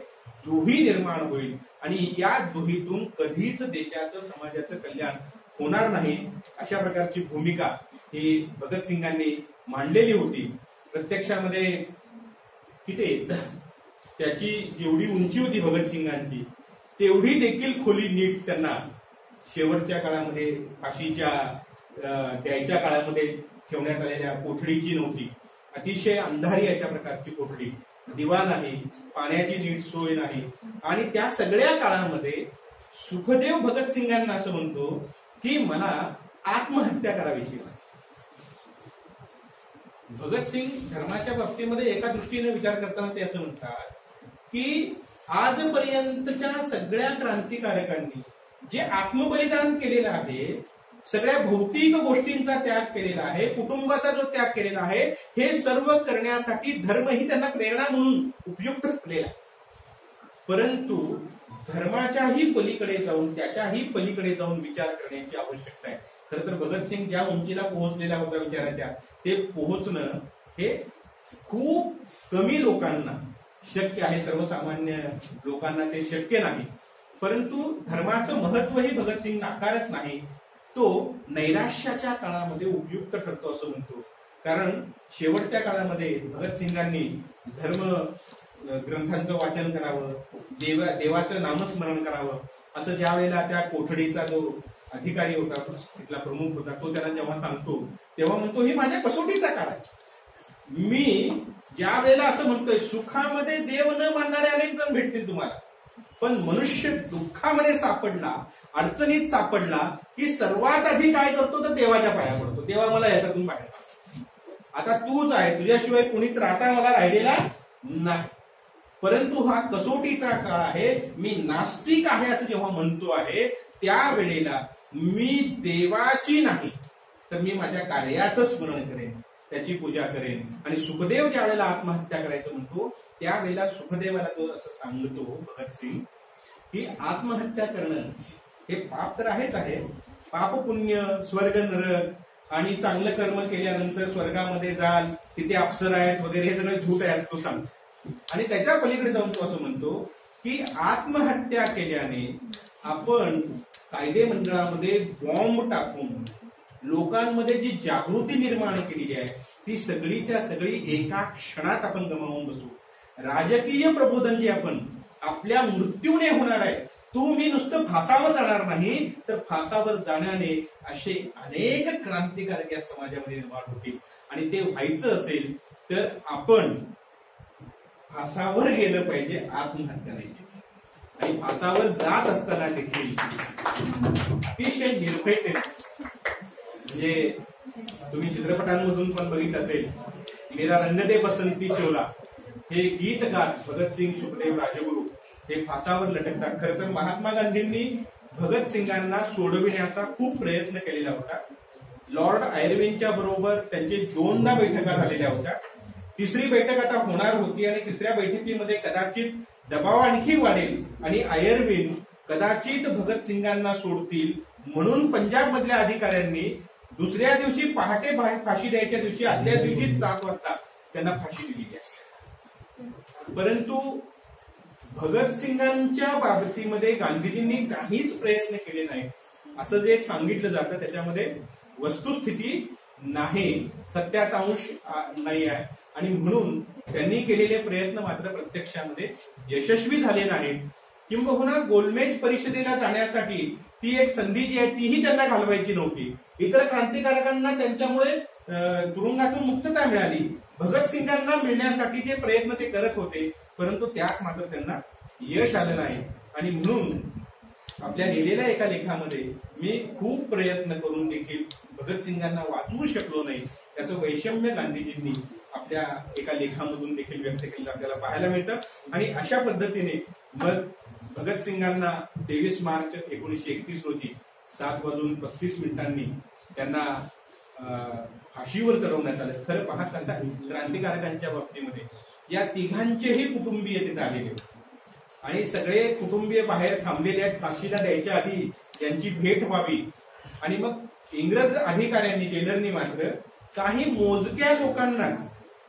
दुही निर्माण होईल आणि या दुहीतून कधीच देशाचं समाजाचं कल्याण होणार नाही, अशा प्रकारची भूमिका ही भगतसिंगांनी मांडलेली होती. प्रत्यक्षामध्ये किती त्याची जेवढी उंची होती भगतसिंगांची, तेवढी देखील खोली नीट त्यांना शेवटच्या काळामध्ये फाशीच्या द्यायच्या काळामध्ये ठेवण्यात आलेल्या कोठडीची नव्हती. अतिशय अंधारी अशा प्रकारची कोठडी, दिवा नाही, पाण्याची नीट सोय नाही. आणि त्या सगळ्या काळामध्ये सुखदेव भगतसिंगांना असं म्हणतो की मला आत्महत्या करावीशी. भगतसिंग धर्माच्या बाबतीमध्ये एका दृष्टीने विचार करताना ते असं म्हणतात की आजपर्यंतच्या सगळ्या क्रांतिकारकांनी जे आत्मबलिदान केलेलं आहे, सगळ्या भौतिक गोष्टींचा त्याग केलेला आहे, कुटुंबाचा जो त्याग केलेला आहे, हे सर्व करण्यासाठी धर्म ही त्यांना प्रेरणा म्हणून उपयुक्त ठरलेला. परंतु धर्माच्याही पलीकडे जाऊन, त्याच्याही पलीकडे जाऊन विचार करण्याची आवश्यकता आहे. खरं तर भगतसिंग ज्या उंचीला पोहोचलेला होता विचाराच्या, ते पोहोचणं हे खूप कमी लोकांना शक्य आहे. सर्वसामान्य लोकांना ते शक्य नाही. परंतु धर्माचं महत्वही भगतसिंग नाकारत नाही. तो नैराश्याच्या काळामध्ये उपयुक्त ठरतो असं म्हणतो. कारण शेवटच्या काळामध्ये भगतसिंगांनी धर्म ग्रंथांचं वाचन करावं, देवाचं नामस्मरण करावं, असं ज्या वेळेला त्या कोठडीचा जो अधिकारी होता, तिथला प्रमुख होता, तो त्याला जेव्हा सांगतो तेव्हा म्हणतो ही माझ्या कसोटीचा काळ आहे. मी ज्या वेळेला असं म्हणतोय, सुखामध्ये देव न मानणारे अनेक जण भेटतील तुम्हाला, पण मनुष्य दुःखामध्ये सापडला, अडचणीत सापडला की सर्वात आधी काय करतो तर देवाच्या पाया पडतो. देवा मला याच्यातून बाहेर काढ. आता तूच आहे, तुझ्याशिवाय कुणी त्राता मला राहिलेला नाही. परंतु हा कसोटीचा काळ आहे. मी नास्तिक आहे असं जेव्हा म्हणतो आहे, त्यावेळेला मी देवाची नाही तर मी माझ्या कार्याचं स्मरण करेन, त्याची पूजा करेन. आणि सुखदेव ज्या वेळेला आत्महत्या करायचं म्हणतो, त्यावेळेला सुखदेवाला तो असं सांगतो भगतसिंग की आत्महत्या करणं हे पाप तर आहेच आहे. पाप पुण्य, स्वर्ग नरक आणि चांगलं कर्म केल्यानंतर स्वर्गामध्ये जाल, तिथे अप्सर आहेत वगैरे, हे सगळं झूट आहे असं तो सांगतो. आणि त्याच्या पलीकडे जाऊन तो असं म्हणतो की आत्महत्या केल्याने आपण कायदे मंडळामध्ये बॉम्ब टाकून लोकांमध्ये जी जागृती निर्माण केलेली आहे ती सगळीच्या सगळी एका क्षणात आपण गमावून बसू. राजकीय प्रबोधन जे आपण आपल्या मृत्यूने होणार आहे, तुम्ही नुसतं फासावर जाणार नाही तर फासावर जाण्याने असे अनेक क्रांतिकारक या समाजामध्ये निर्माण होतील. आणि ते व्हायचं असेल तर आपण फासावर गेलं पाहिजे, आत्महत्या नाही. आणि फासावर जात असताना देखील अतिशय निर्भयतेने, म्हणजे तुम्ही चित्रपटांमधून पण बघितलं असेल, मेरा रंग दे बसंती चोला हे गीत गात भगतसिंग, सुखदेव, राजगुरू हे फासावर लटकतात. खरं तर महात्मा गांधींनी भगतसिंगांना सोडविण्याचा खूप प्रयत्न केलेला होता. लॉर्ड आयर्विनच्या बरोबर त्यांची 2दा बैठका झालेल्या होत्या. तिसरी बैठक आता होणार होती आणि तिसऱ्या बैठकीमध्ये कदाचित दबाव आणखी वाढेल आणि आयर्विन कदाचित भगतसिंगांना सोडतील म्हणून पंजाब मधल्या अधिकाऱ्यांनी दुसऱ्या दिवशी पहाटे फाशी द्यायच्या दिवशी आदल्या दिवशी 7 वाजता त्यांना फाशी दिली आहे. परंतु भगतसिंगांच्या बाबतीमध्ये गांधीजींनी काहीच प्रयत्न केले नाही असं जे सांगितलं जातं त्याच्यामध्ये वस्तुस्थिती नाही, सत्याचा अंश नाही आहे. आणि म्हणून त्यांनी केलेले प्रयत्न मात्र प्रत्यक्षामध्ये यशस्वी झाले नाहीत. किंबहुना गोलमेज परिषदेला जाण्यासाठी ती एक संधी जी आहे तीही त्यांना घालवायची नव्हती. इतर क्रांतिकारकांना त्यांच्यामुळे तुरुंगातून मुक्तता मिळाली. भगतसिंगांना मिळण्यासाठी जे प्रयत्न ते करत होते, परंतु त्यात मात्र त्यांना यश आलं नाही. आणि म्हणून आपल्या लिहिलेल्या एका लेखामध्ये मी खूप प्रयत्न करून देखील भगतसिंगांना वाचवू शकलो नाही, त्याचं वैषम्य गांधीजींनी आपल्या एका लेखामधून देखील व्यक्त केलेलं आपल्याला पाहायला मिळतं. आणि अशा पद्धतीने मग भगतसिंगांना 23 मार्च 1931 रोजी 7:35 त्यांना फाशीवर चढवण्यात आलं. खरं पाहत कसा क्रांतिकारकांच्या बाबतीमध्ये या तिघांचेही कुटुंबीय तिथे आलेले आणि सगळे कुटुंबीय बाहेर थांबलेले आहेत फाशीला द्यायच्या आधी त्यांची भेट व्हावी. आणि मग इंग्रज अधिकाऱ्यांनी, जेलरनी मात्र काही मोजक्या लोकांनाच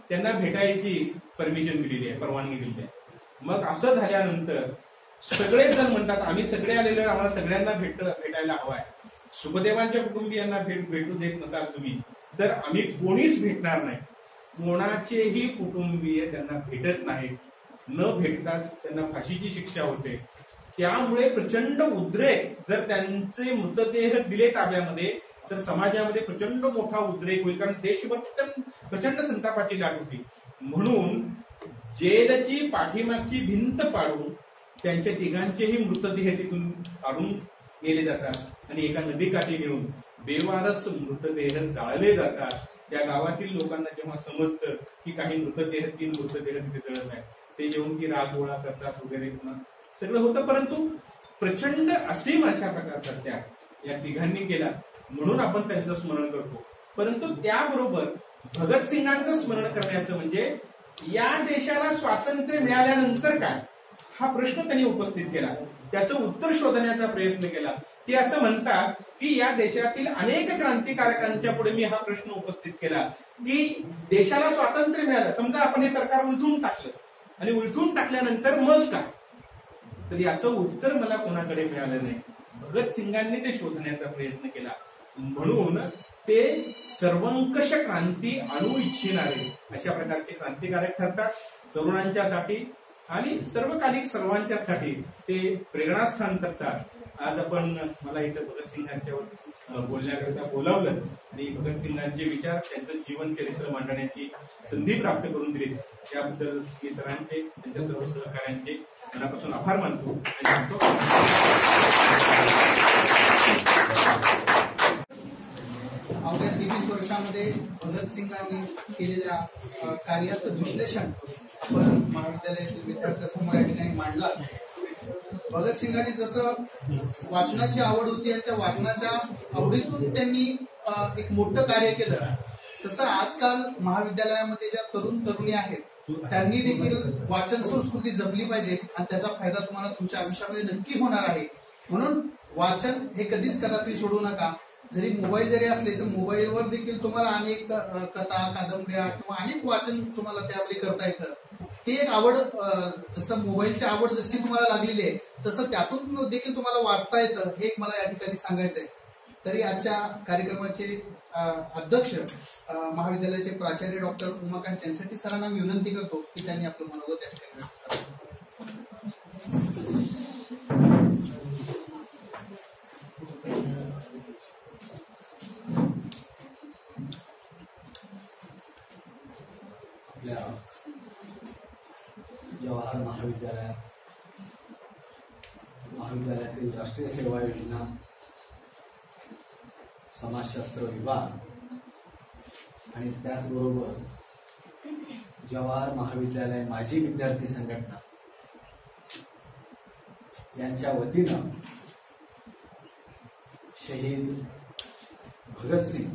त्यांना भेटायची परमिशन दिलेली आहे, परवानगी दिली आहे. मग असं झाल्यानंतर सगळेच जण म्हणतात आम्ही सगळे आलेलो आहे, आम्हाला सगळ्यांना भेटायला हवाय. सुखदेवांच्या कुटुंबियांना भेटू देत नसाल तुम्ही तर आम्ही कोणीच भेटणार नाही. कोणाचेही कुटुंबीय त्यांना भेटत नाहीत. न भेटताच त्यांना फाशीची शिक्षा होते. त्यामुळे प्रचंड उद्रेक, जर त्यांचे मृतदेह दिले ताब्यामध्ये तर समाजामध्ये प्रचंड मोठा उद्रेक होईल, कारण देशभर प्रचंड संतापाची लाट होती. म्हणून जेलची पाठीमागची भिंत पाडून त्यांच्या तिघांचेही मृतदेह तिथून काढून गेले जातात आणि एका नदीकाठी घेऊन बेवारस मृतदेह जाळले जातात. त्या गावातील लोकांना जेव्हा समजतं की काही मृतदेह 3 मृतदेह तिथे जळत आहेत, ते येऊन की राग गोळा करतात वगैरे सगळं होतं. परंतु प्रचंड असीम अशा प्रकारचा त्याग या तिघांनी केला म्हणून आपण त्यांचं स्मरण करतो. परंतु त्याबरोबर भगतसिंगांचं स्मरण करण्याचं म्हणजे या देशाला स्वातंत्र्य मिळाल्यानंतर काय हा प्रश्न त्यांनी उपस्थित केला. त्याचं उत्तर शोधण्याचा प्रयत्न केला. ते असं म्हणतात की या देशातील अनेक क्रांतिकारकांच्या पुढे मी हा प्रश्न उपस्थित केला की देशाला स्वातंत्र्य मिळालं, समजा आपण हे सरकार उलथून टाकलं आणि उलथून टाकल्यानंतर मग काय, तर याचं उत्तर मला कोणाकडे मिळालं नाही. भगतसिंगांनी ते शोधण्याचा प्रयत्न केला. म्हणून ते सर्वंकष क्रांती आणू इच्छिणारे अशा प्रकारचे क्रांतिकारक ठरतात. तरुणांच्यासाठी आणि सर्वकालिक सर्वांच्यासाठी ते प्रेरणास्थान ठरतात. आज आपण मला इथं भगतसिंगांच्यावर बोलण्याकरिता बोलावलं आणि भगतसिंगांचे विचार, त्यांचं जीवन चरित्र मांडण्याची संधी प्राप्त करून दिली. त्याबद्दल मी सरांचे, त्यांच्या सर्व सहकाऱ्यांचे मनापासून आभार मानतो. अवघ्या 23 वर्षामध्ये भगतसिंगांनी केलेल्या कार्याचं विश्लेषण आपण महाविद्यालयातील विद्यार्थ्यांसमोर या ठिकाणी मांडला. भगतसिंगांनी जसं वाचनाची आवड होती आणि त्या वाचनाच्या आवडीतून त्यांनी एक मोठं कार्य केलं, तसं आजकाल महाविद्यालयामध्ये ज्या तरुण तरुणी आहेत त्यांनी देखील वाचन संस्कृती जपली पाहिजे आणि त्याचा फायदा तुम्हाला तुमच्या आयुष्यामध्ये नक्की होणार आहे. म्हणून वाचन हे कधीच कदापि सोडू नका. जरी मोबाईल जरी असले तर मोबाईलवर देखील तुम्हाला अनेक कथा, कादंबऱ्या किंवा अनेक वाचन तुम्हाला त्यामध्ये करता येतं. ती एक आवड, जसं मोबाईलची आवड जशी तुम्हाला लागलेली आहे तसं त्यातून देखील तुम्हाला वाचता येतं, हे एक मला या ठिकाणी सांगायचं आहे. तरी आजच्या कार्यक्रमाचे अध्यक्ष महाविद्यालयाचे प्राचार्य डॉक्टर उमाकांत चॅनसाठी सरांना मी विनंती करतो की त्यांनी आपलं मनोगत या ठिकाणी. जवाहर महाविद्यालयातील राष्ट्रीय सेवा योजना, समाजशास्त्र विभाग आणि त्याचबरोबर जवाहर महाविद्यालय माजी विद्यार्थी संघटना यांच्या वतीनं शहीद भगतसिंग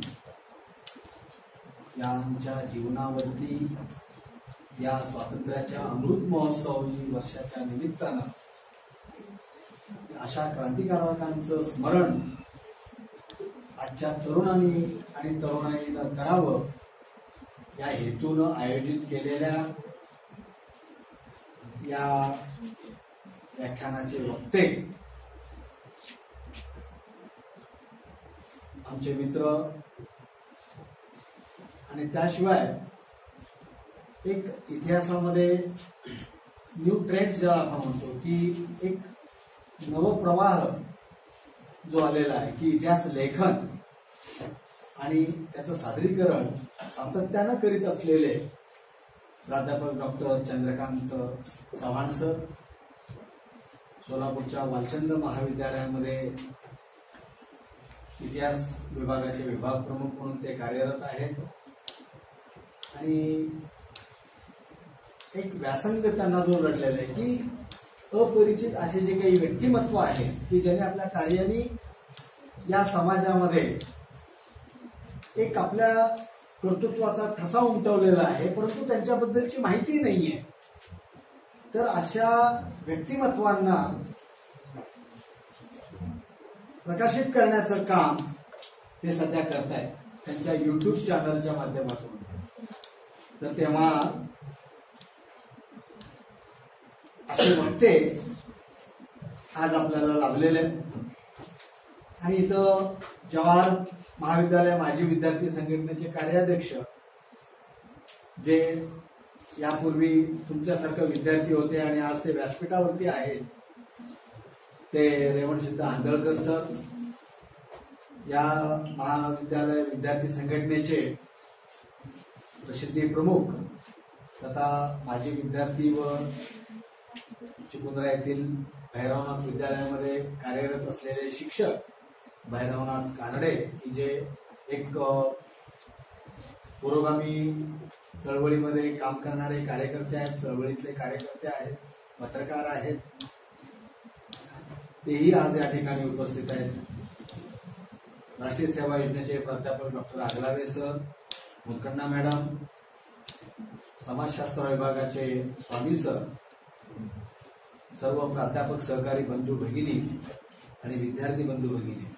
यांच्या जीवनावरती या स्वातंत्र्याच्या अमृत महोत्सवी वर्षाच्या निमित्तानं अशा क्रांतिकारकांचं स्मरण आजच्या तरुणांनी आणि तरुणाईनं करावं या हेतूनं आयोजित केलेल्या या व्याख्यानाचे वक्ते आमचे मित्र आणि त्याशिवाय एक इतिहासामध्ये न्यू ट्रेंड ज्याला आपण म्हणतो की एक नवप्रवाह जो आलेला आहे की इतिहास लेखन आणि त्याचं सादरीकरण सातत्यानं करीत असलेले प्राध्यापक डॉक्टर चंद्रकांत चव्हाण सर, सोलापूरच्या वालचंद महाविद्यालयामध्ये इतिहास विभागाचे विभाग प्रमुख म्हणून ते कार्यरत आहेत आणि एक व्यासंग त्यांना जो लढलेला आहे की अपरिचित असे जे काही व्यक्तिमत्व आहेत की ज्याने आपल्या कार्याने या समाजामध्ये एक आपल्या कर्तृत्वाचा ठसा उमटवलेला आहे, परंतु त्यांच्याबद्दलची माहिती नाहीये. तर अशा व्यक्तिमत्वांना प्रकाशित करण्याचं काम ते सध्या करतायत त्यांच्या युट्यूब चॅनलच्या माध्यमातून. तर तेव्हा असे वक्ते आज आपल्याला लाभलेले आहेत. आणि इथं जवाहर महाविद्यालय माजी विद्यार्थी संघटनेचे कार्याध्यक्ष जे यापूर्वी तुमच्यासारखे विद्यार्थी होते आणि आज ते व्यासपीठावरती आहेत, ते रेवणसिद्ध आंधळकर सर, या महाविद्यालय विद्यार्थी संघटनेचे प्रसिद्धी प्रमुख तथा माजी विद्यार्थी व चिकुंद्रा येथील भैरवनाथ विद्यालयामध्ये कार्यरत असलेले शिक्षक भैरवनाथ कानडे, की जे एक पुरोगामी चळवळीमध्ये काम करणारे कार्यकर्ते आहेत, चळवळीतले कार्यकर्ते आहेत, पत्रकार आहेत, तेही आज या ठिकाणी उपस्थित आहेत. राष्ट्रीय सेवा योजनेचे प्राध्यापक डॉक्टर आगलावे सर, मुलकण्णा मॅडम, समाजशास्त्र विभागाचे स्वामी सर, सर्व प्राध्यापक सहकारी बंधू भगिनी आणि विद्यार्थी बंधू भगिनी,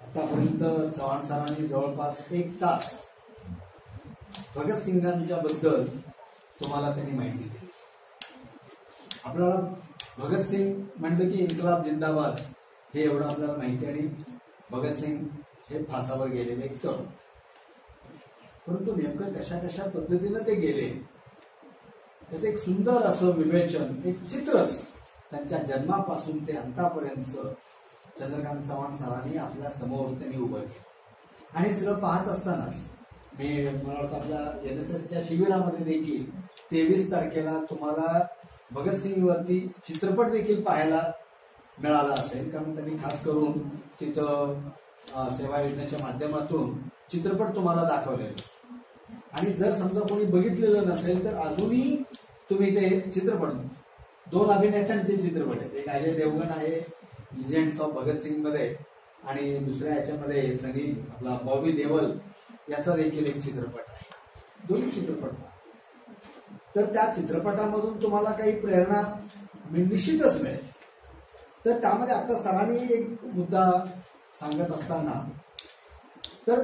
आतापर्यंत चव्हाण सरांनी जवळपास 1 तास भगतसिंगांच्या बद्दल तुम्हाला त्यांनी माहिती दिली. आपल्याला भगतसिंग म्हणलं की इन्कलाब जिंदाबाद हे एवढं आपल्याला माहिती, आणि भगतसिंग हे फासावर गेलेले एक तरुण. परंतु नेमकं कशा कशा पद्धतीनं ते गेले त्याचं एक सुंदर असं विवेचन, एक चित्रच त्यांच्या जन्मापासून ते अंतापर्यंत चंद्रकांत चव्हाण सरांनी आपल्या समोर त्यांनी उभं केलं. आणि सगळं पाहत असतानाच मी मला वाटतं आपल्या NSSच्या शिबिरामध्ये देखील 23 तारखेला तुम्हाला भगतसिंगवरती चित्रपट देखील पाहायला मिळाला असेल, कारण त्यांनी खास करून तिथं सेवा योजनेच्या माध्यमातून चित्रपट तुम्हाला दाखवलेले. आणि जर समजा कोणी बघितलेलं नसेल तर अजूनही तुम्ही ते चित्रपट, 2 अभिनेत्यांचे चित्रपट आहेत. एक अजय देवगण आहे लिजेंड्स ऑफ भगतसिंग मध्ये, आणि दुसऱ्या याच्यामध्ये सनी आपला बॉबी देओल याचा देखील एक चित्रपट आहे. दोन्ही चित्रपट. तर त्या चित्रपटामधून तुम्हाला काही प्रेरणा निश्चितच मिळेल. तर त्यामध्ये आता सरांनी एक मुद्दा सांगत असताना, तर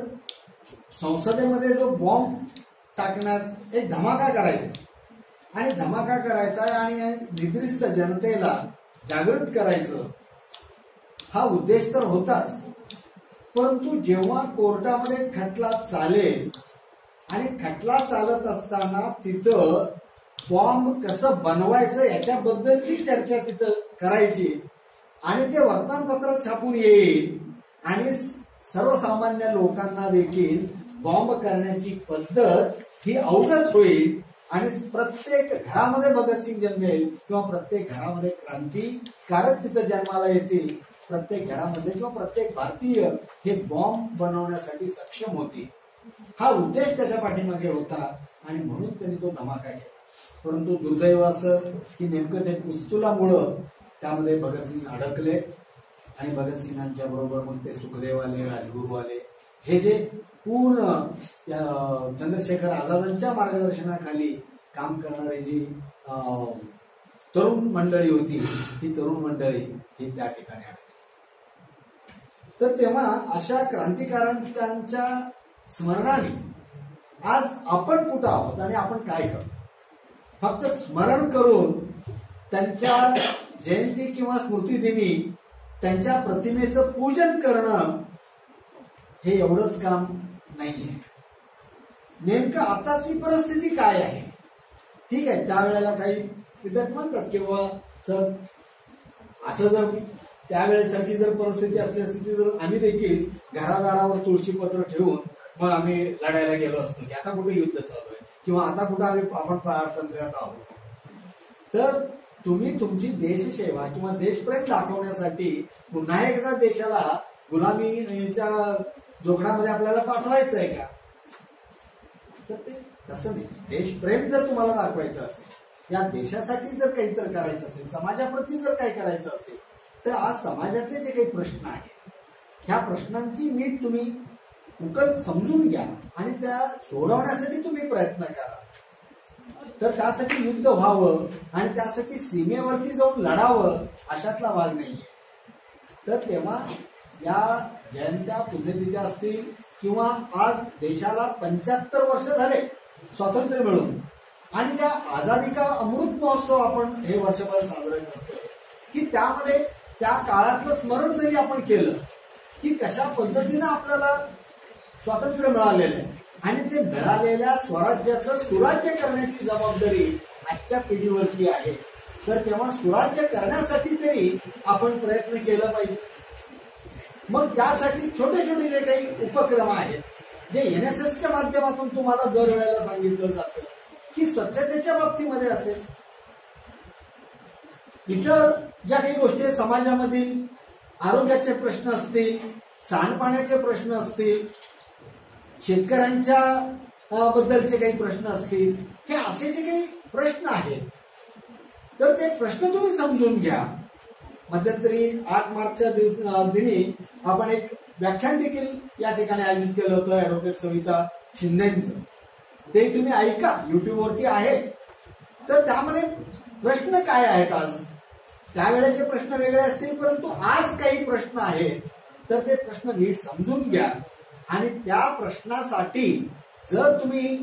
संसदेमध्ये जो बॉम्ब टाकण्यात एक धमाका करायचा आणि धमाका करायचा आणि निद्रिस्त जनतेला जागृत करायचं, हा उद्देश तर होताच. परंतु जेव्हा कोर्टामध्ये खटला चालेल आणि खटला चालत असताना तिथं बॉम्ब कसं बनवायचं याच्याबद्दलची चर्चा तिथं करायची आणि ते वर्तमानपत्रात छापून येईल आणि सर्वसामान्य लोकांना देखील बॉम्ब करण्याची पद्धत ही अवगत होईल आणि प्रत्येक घरामध्ये भगतसिंग जन्मेल किंवा प्रत्येक घरामध्ये क्रांतिकारक तिथं जन्माला येतील. प्रत्येक घरामध्ये किंवा प्रत्येक भारतीय हे बॉम्ब बनवण्यासाठी सक्षम होतील. हा उद्देश त्याच्या पाठीमागे होता आणि म्हणून त्यांनी तो धमाका केला. परंतु दुर्दैव असं की नेमकं ते पुस्तुलामुळं त्यामध्ये भगतसिंग अडकले आणि भगतसिंगांच्या बरोबर मग ते सुखदेव आले, राजगुरू आले. हे जे पूर्ण चंद्रशेखर आझादांच्या मार्गदर्शनाखाली काम करणारी जी तरुण मंडळी होती, ही तरुण मंडळी ही त्या ठिकाणी आली. तर तेव्हा अशा क्रांतिकारकांच्या स्मरणाने आज आपण कुठं आहोत आणि आपण काय करतो, फक्त स्मरण करून त्यांच्या जयंती किंवा स्मृतिदिनी त्यांच्या प्रतिमेचं पूजन करणं हे एवढंच काम नाहीये. नेमकं आताची परिस्थिती काय आहे? ठीक आहे, त्यावेळेला काही विद्यार्थी म्हणतात किंवा सर असं जर त्यावेळेसाठी जर परिस्थिती असली असती तर आम्ही देखील घरादारावर तुळशीपत्र ठेवून मग आम्ही लढायला गेलो असतो की आता कुठे युद्ध चालू आहे किंवा आता कुठं आपण पारतंत्र्यात आहोत. तर तुम्ही तुमची देशसेवा किंवा देशप्रेम दाखवण्यासाठी पुन्हा एकदा देशाला गुलामीच्या जोखडामध्ये आपल्याला पाठवायचं आहे का? तर ते तसं नाही. देशप्रेम जर तुम्हाला दाखवायचं असेल, या देशासाठी जर काहीतरी करायचं असेल, समाजाप्रती जर काही करायचं असेल, तर आज समाजातले जे काही प्रश्न आहेत ह्या प्रश्नांची नीट तुम्ही उकल समजून घ्या आणि त्या सोडवण्यासाठी तुम्ही प्रयत्न करा. तर त्यासाठी युद्ध व्हावं आणि त्यासाठी सीमेवरती जाऊन लढावं अशातला भाग नाहीये. तर तेव्हा या जयंत्या पुण्यतिथ्या असतील किंवा आज देशाला 75 वर्ष झाले स्वातंत्र्य मिळून, आणि या आझादी का अमृत महोत्सव आपण हे वर्षभर साजरा करतोय की त्यामध्ये त्या काळातलं स्मरण जरी आपण केलं की कशा पद्धतीनं आपल्याला स्वातंत्र्य मिळालेलं आहे आणि ते मिळालेल्या स्वराज्याचं सुराज्य करण्याची जबाबदारी आजच्या पिढीवरती आहे, तर तेव्हा सुराज्य करण्यासाठी तरी आपण प्रयत्न केला पाहिजे. मग त्यासाठी छोटे छोटे जे काही उपक्रम आहेत जे NSSच्या माध्यमातून तुम्हाला दरवेळेला सांगितलं जातं की स्वच्छतेच्या बाबतीमध्ये असेल, इतर ज्या काही गोष्टी समाजामधील आरोग्याचे प्रश्न असतील, सांडपाण्याचे प्रश्न असतील, शेतकऱ्यांच्या बद्दलचे काही प्रश्न असतील, हे असे जे काही प्रश्न आहेत तर ते प्रश्न तुम्ही समजून घ्या. मध्यंतरी 8 मार्चच्या दिनी आपण एक व्याख्यान देखील या ठिकाणी आयोजित केलं होतं ऍडव्होकेट सविता शिंदेचं, ते तुम्ही ऐका, युट्यूबवरती आहे. तर त्यामध्ये प्रश्न काय आहेत, आज त्यावेळेचे प्रश्न वेगळे असतील परंतु आज काही प्रश्न आहेत, तर ते प्रश्न नीट समजून घ्या आणि त्या प्रश्नासाठी जर तुम्ही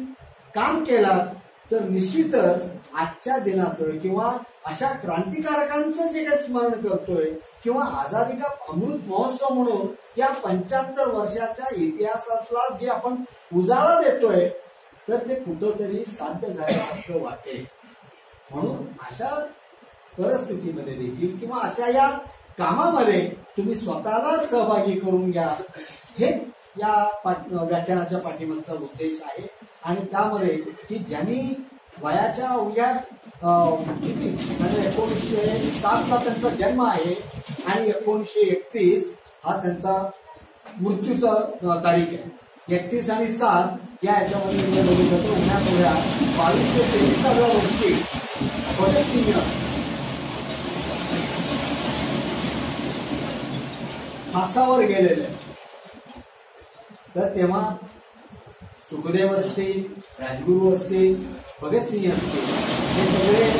काम केलात तर निश्चितच आजच्या दिनाचं किंवा अशा क्रांतिकारकांचं जे काही स्मरण करतोय किंवा आझादी का अमृत महोत्सव म्हणून या 75 वर्षाच्या इतिहासातला जे आपण उजाळा देतोय तर ते कुठंतरी साध्य झाल्यासारखं वाटेल. म्हणून अशा परिस्थितीमध्ये देखील किंवा अशा या कामामध्ये तुम्ही स्वतःला सहभागी करून घ्या, हे या व्याख्यानाच्या पाठीमागचा उद्देश आहे. आणि त्यामध्ये की ज्यांनी वयाच्या अवघ्या किती म्हणजे 1907 ला त्यांचा जन्म आहे आणि 1931 हा त्यांचा मृत्यूचा तारीख आहे. 31 आणि 7 या याच्यामध्ये बघितलं तर उन्हाळ्या 22 ते 23व्या वर्षी भगतसिंग फासावर गेलेले. तर तेव्हा सुखदेव असतील, राजगुरू असतील, भगतसिंग असतील, हे सगळे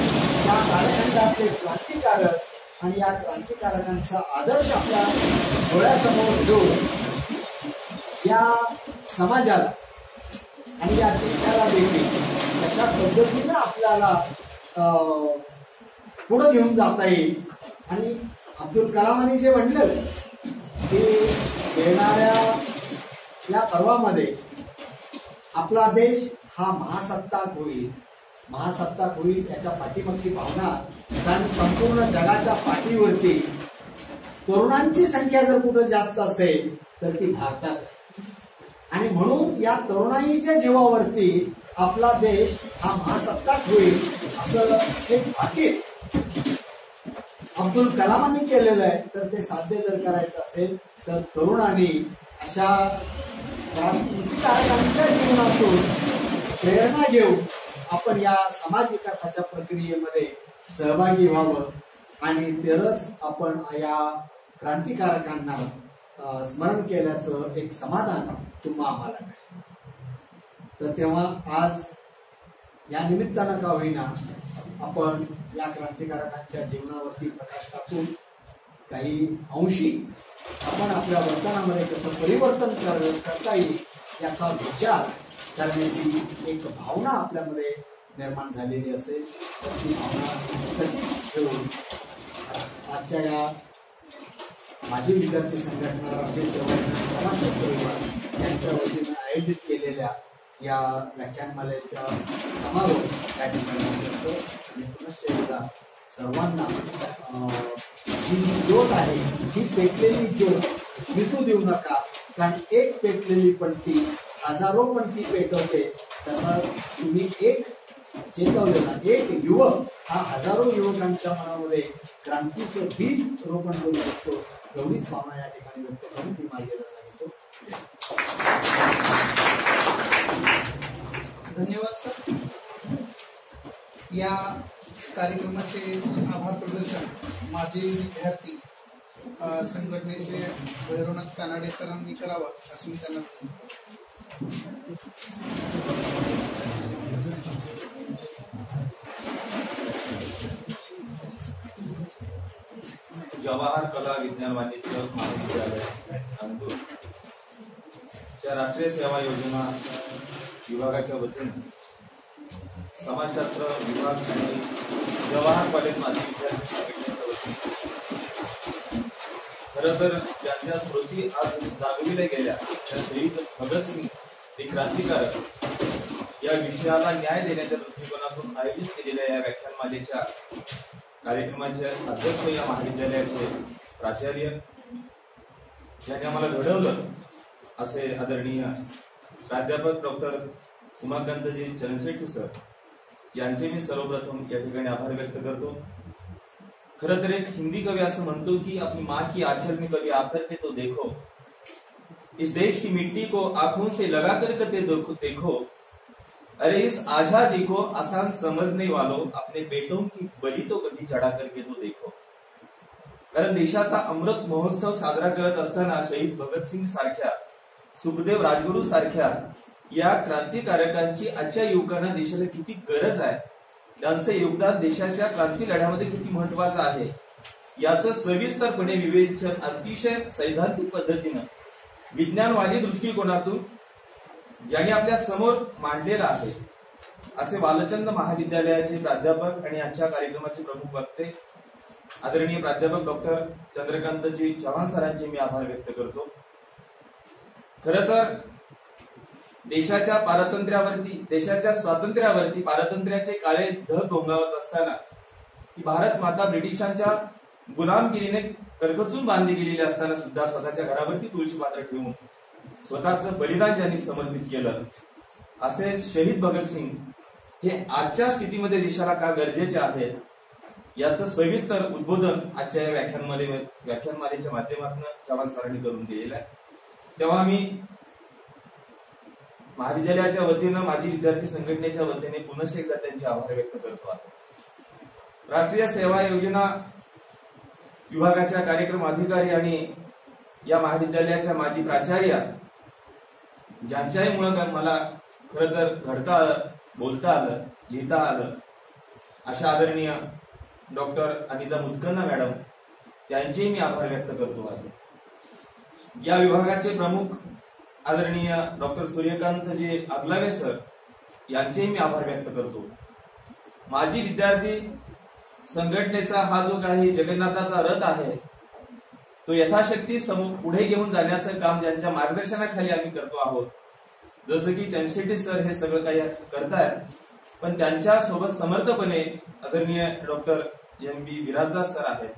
त्या कालखंडातले क्रांतिकारक आणि या क्रांतिकारकांचा आदर्श आपल्या डोळ्यासमोर घेऊन या समाजाला आणि या देशाला देखील कशा पद्धतीनं आपल्याला पुढे घेऊन जाता येईल. आणि अब्दुल कलामांनी जे म्हणलं की येणाऱ्या या पर्वामध्ये आपला देश हा महासत्ताक होईल याच्या पाठीमागची भावना, कारण संपूर्ण जगाच्या पाठीवरती तरुणांची संख्या जर कुठं जास्त असेल तर ती भारतात आहे. आणि म्हणून या तरुणाईच्या जीवावरती आपला देश हा महासत्ताक होईल असं एक भाकीत अब्दुल कलामांनी केलेलं आहे. तर ते साध्य जर करायचं असेल तर तरुणांनी अशा क्रांतिकारकांच्या जीवनातून प्रेरणा घेऊन आपण या समाज विकासाच्या प्रक्रियेमध्ये सहभागी व्हावं आणि तरच आपण या क्रांतिकारकांना स्मरण केल्याचं एक समाधान तुम्हा आम्हाला मिळेल. तर तेव्हा आज या निमित्तानं का होईना आपण या क्रांतिकारकांच्या जीवनावरती प्रकाश टाकून काही अंशी आपण आपल्या वर्तनामध्ये कसं परिवर्तन करता येईल याचा विचार करण्याची एक भावना आपल्यामध्ये निर्माण झालेली असेल. तर ती भावना तशीच ठेवून आजच्या या माजी विद्यार्थी संघटना, राष्ट्रीय सेवा समाजशास्त्र यांच्या वतीने आयोजित केलेल्या या व्याख्यानमालेच्या समारोप या ठिकाणी करतो. आणि पुनश्च एकदा सर्वांना ही जी ज्योत आहे ही पेटलेली ज्योत विसू देऊ नका, कारण एक पेटलेली पणती हजारो पणती पेटवते. तसा तुम्ही एक चेतवलेला एक युवक हा हजारो युवकांच्या मनामध्ये क्रांतीचं बीज रोपण करू शकतो. एवढीच भावना या ठिकाणी व्यक्त करून मी माहितीला सांगतो. धन्यवाद सर. या कार्यक्रमाचे आभार प्रदर्शन माजी विद्यार्थी संघटनेचे भैरवनाथ कानाडे सरांनी करावं असं मी त्यांना जवाहर कला विज्ञान वाणिज्य महाविद्यालय नांदूर च्या राष्ट्रीय सेवा योजना विभागाच्या वतीने समाजशास्त्र विभाग आणि जवाहर कॉलेज माजी विद्यार्थी संघटनेच्या वतीने खरं तर ज्यांच्या स्मृती आज जागविल्या गेल्या त्या शहीद भगतसिंग हे क्रांतिकारक या विषयाला न्याय देण्याच्या दृष्टिकोनातून आयोजित केलेल्या या व्याख्यानमालेच्या कार्यक्रमाचे अध्यक्ष या महाविद्यालयाचे प्राचार्य यांनी आम्हाला घडवलं असे आदरणीय प्राध्यापक डॉक्टर उमाकांतजी चरणशेट्टी सर यांचे मी सर्वप्रथम या ठिकाणी आभार व्यक्त करतो। खरं तर एक हिंदी कवी असं म्हणतो की अपनी माँ की आंचल में कभी आकर के तो देखो, इस देश की मिट्टी को आंखों से लगा कर देखो, अरे इस आजादी को आसान समझने वालों अपने बेटों की बलि तो कभी चढ़ा करके तो देखो। कारण देशाचा अमृत महोत्सव साजरा करत असताना शहीद भगतसिंग सारख्या, सुखदेव राजगुरू सारख्या या क्रांतिकारकांची आजच्या युवकांना देशाला किती गरज आहे, त्यांचं योगदान देशाच्या क्रांती लढ्यामध्ये किती महत्वाचं आहे याचं सविस्तरपणे विवेचन अतिशय सैद्धांतिक पद्धतीनं विज्ञानवादी दृष्टिकोनातून ज्यांनी आपल्या समोर मांडलेलं आहे असे वालचंद महाविद्यालयाचे प्राध्यापक आणि आजच्या कार्यक्रमाचे प्रमुख वक्ते आदरणीय प्राध्यापक डॉक्टर चंद्रकांतजी चव्हाण सरांचे मी आभार व्यक्त करतो। खरं तर देशाच्या स्वातंत्र्यावरती पारतंत्र्याचे काळे ढग घोंगावत असताना की भारत माता ब्रिटिशांच्या गुलामगिरीने करकचून बांधली गेलेली असताना सुद्धा स्वतःच्या घरावरती तुळशी पात्र ठेवून स्वतःचं बलिदान ज्यांनी समर्पित केलं असे शहीद भगतसिंग हे आजच्या स्थितीमध्ये देशाला का गरजेचे आहेत याचं सविस्तर उद्बोधन आजच्या या व्याख्यानमालेच्या माध्यमातून चव्हाण सरांनी करून दिलेलं आहे। तेव्हा मी महाविद्यालयाच्या वतीनं माजी विद्यार्थी संघटनेच्या वतीने पुनश्च एकदा त्यांचे आभार व्यक्त करतो आहे। राष्ट्रीय सेवा योजना विभागाच्या कार्यक्रम अधिकारी आणि या महाविद्यालयाच्या माजी प्राचार्य ज्यांच्याही मुळे मला खरं तर घडता आलं, बोलता आलं, लिहिता आलं अशा आदरणीय डॉक्टर अनिता मुतकन्ना मॅडम त्यांचेही मी आभार व्यक्त करतो आहे। या विभागाचे प्रमुख आदरणीय डॉक्टर सूर्यकांतजी आगलावे सर यांचेही मी आभार व्यक्त करतो। माजी विद्यार्थी संघटनेचा हा जो काही जगन्नाथाचा रथ आहे तो यथाशक्ती पुढे घेऊन जाण्याचं काम ज्यांच्या मार्गदर्शनाखाली आम्ही करतो आहोत, जसं की चंद्रशेट्टी सर हे सगळं काही करतायत, पण त्यांच्या सोबत समर्थपणे आदरणीय डॉक्टर एम.बी. विराजदास सर आहेत,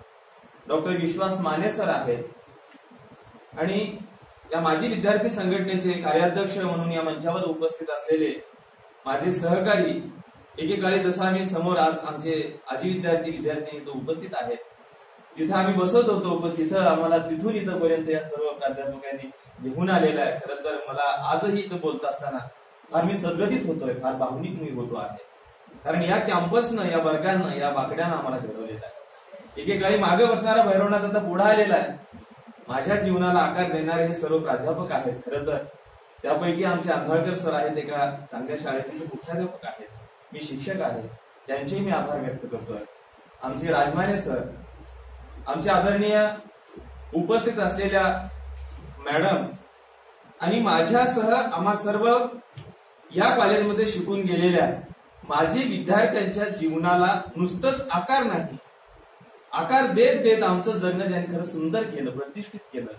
डॉक्टर विश्वास माने सर आहेत आणि या माजी विद्यार्थी संघटनेचे कार्याध्यक्ष म्हणून या मंचावर उपस्थित असलेले माझे सहकारी एकेकाळी जसं आम्ही समोर आज आमचे आजी विद्यार्थी उपस्थित आहेत तिथं आम्ही बसत होतो, पण तिथं आम्हाला तिथून इथंपर्यंत या सर्व प्राध्यापकांनी घेऊन आलेलं आहे। खरं तर मला आजही इथं बोलत असताना फार मी सद्गतीत होतोय, फार भावनिक मी होतो आहे, कारण या कॅम्पसनं, या वर्गानं, या बाकड्यानं आम्हाला घडवलेलं आहे। एकेकाळी मागे बसणारा भैरवनाथ आता पुढे आलेला आहे। माझ्या जीवनाला आकार देणारे हे सर्व प्राध्यापक आहेत। खरं तर त्यापैकी आमचे आंधळकर सर आहेत, एका चांगल्या शाळेचे मुख्याध्यापक आहेत, मी शिक्षक आहे, त्यांचेही मी आभार व्यक्त करतोय। आमचे राजमाने सर, आमचे आदरणीय उपस्थित असलेल्या मॅडम आणि माझ्यासह आम्हा सर्व या कॉलेजमध्ये शिकून गेलेल्या माजी विद्यार्थ्यांच्या जीवनाला नुसतंच आकार नाही, आकार देत देत आमचं जगणं ज्यांनी खरं सुंदर केलं, प्रतिष्ठित केलं,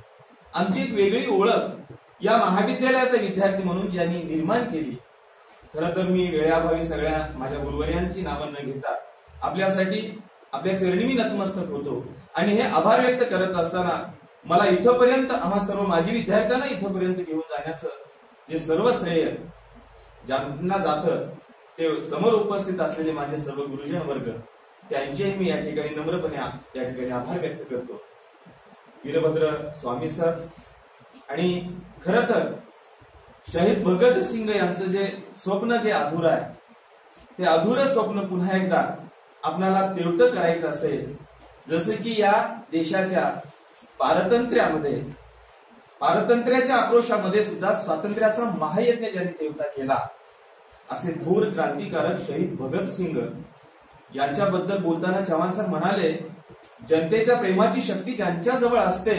आमची एक वेगळी ओळख या महाविद्यालयाचा विद्यार्थी म्हणून ज्यांनी निर्माण केली। खरं तर मी वेळाभावी सगळ्या माझ्या गुरुवर्यांची नावं न घेता आपल्यासाठी आपल्या चरणी मी नतमस्तक होतो आणि हे आभार व्यक्त करत असताना मला इथपर्यंत आम्हा सर्व माजी विद्यार्थ्यांना इथपर्यंत घेऊन जाण्याचं जे सर्व श्रेय ज्यांना जातं ते समोर उपस्थित असलेले माझे सर्व गुरुजन वर्ग त्यांचेही मी या ठिकाणी नम्रपणे या ठिकाणी आभार व्यक्त करतो। वीरभद्र स्वामी सर आणि खरं तर शहीद भगतसिंग यांचं जे स्वप्न जे अधुरं आहे ते अधुरं स्वप्न पुन्हा एकदा आपल्याला तेवढं करायचं असेल, जसं की या देशाच्या पारतंत्र्याच्या आक्रोशामध्ये सुद्धा स्वातंत्र्याचा महायज्ञ ज्यांनी तेवता केला असे थोर क्रांतिकारक शहीद भगतसिंग यांच्याबद्दल बोलताना चव्हाण सर म्हणाले, जनतेच्या प्रेमाची शक्ती ज्यांच्याजवळ असते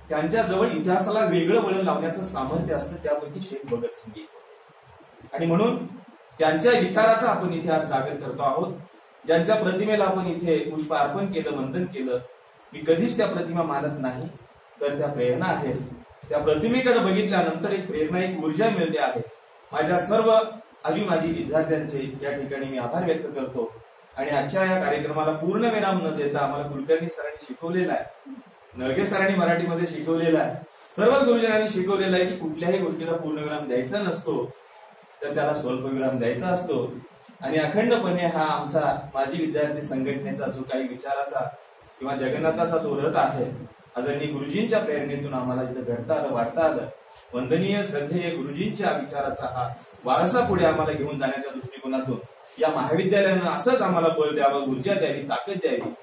त्यांच्याजवळ इतिहासाला वेगळं वळण लावण्याचं सामर्थ्य असतं, त्यापैकी शहीद भगतसिंग। आणि म्हणून त्यांच्या विचाराचा आपण इथे आज जागर करतो आहोत. ज्यांच्या प्रतिमेला आपण इथे पुष्प अर्पण केलं, वंदन केलं. मी कधीच त्या प्रतिमा मानत नाही, तर त्या प्रेरणा आहेत. त्या प्रतिमेकडे बघितल्यानंतर एक प्रेरणा, एक ऊर्जा मिळते आहे. माझ्या सर्व माजी विद्यार्थ्यांचे या ठिकाणी मी आभार व्यक्त करतो. आणि आजच्या या कार्यक्रमाला पूर्ण विराम न देता आम्हाला कुलकर्णी सरांनी शिकवलेलं आहे, नळगे सरांनी मराठीमध्ये शिकवलेलं आहे, सर्व गुरुजनांनी शिकवलेलं आहे की कुठल्याही गोष्टीला पूर्णविराम द्यायचा नसतो, तर त्याला स्वल्पविराम द्यायचा असतो. आणि अखंडपणे हा आमचा माजी विद्यार्थी संघटनेचा जो काही विचाराचा किंवा जगन्नाथाचा जो रथ आहे, आदरणीय गुरुजींच्या प्रेरणेतून आम्हाला इथं घडता आलं, वाढता आलं. वंदनीय श्रद्धेय गुरुजींच्या विचाराचा हा वारसा पुढे आम्हाला घेऊन जाण्याच्या दृष्टिकोनातून या महाविद्यालयानं असंच आम्हाला बळ द्यावं, ऊर्जा द्यावी, ताकद द्यावी.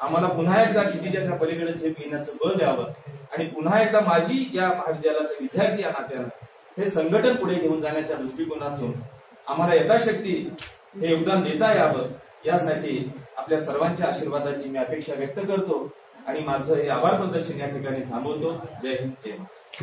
आम्हाला पुन्हा एकदा क्षितिजाच्या पलीकडे झेप घेण्याचं बळ द्यावं आणि पुन्हा एकदा माझी या महाविद्यालयाचा विद्यार्थी या नात्यानं हे संघटन पुढे घेऊन जाण्याच्या दृष्टिकोनातून आम्हाला यथाशक्ती हे योगदान देता यावं, यासाठी आपल्या सर्वांच्या आशीर्वादाची मी अपेक्षा व्यक्त करतो आणि माझं हे आभार प्रदर्शन या ठिकाणी थांबवतो. जय हिंद, जय महाराष्ट्र.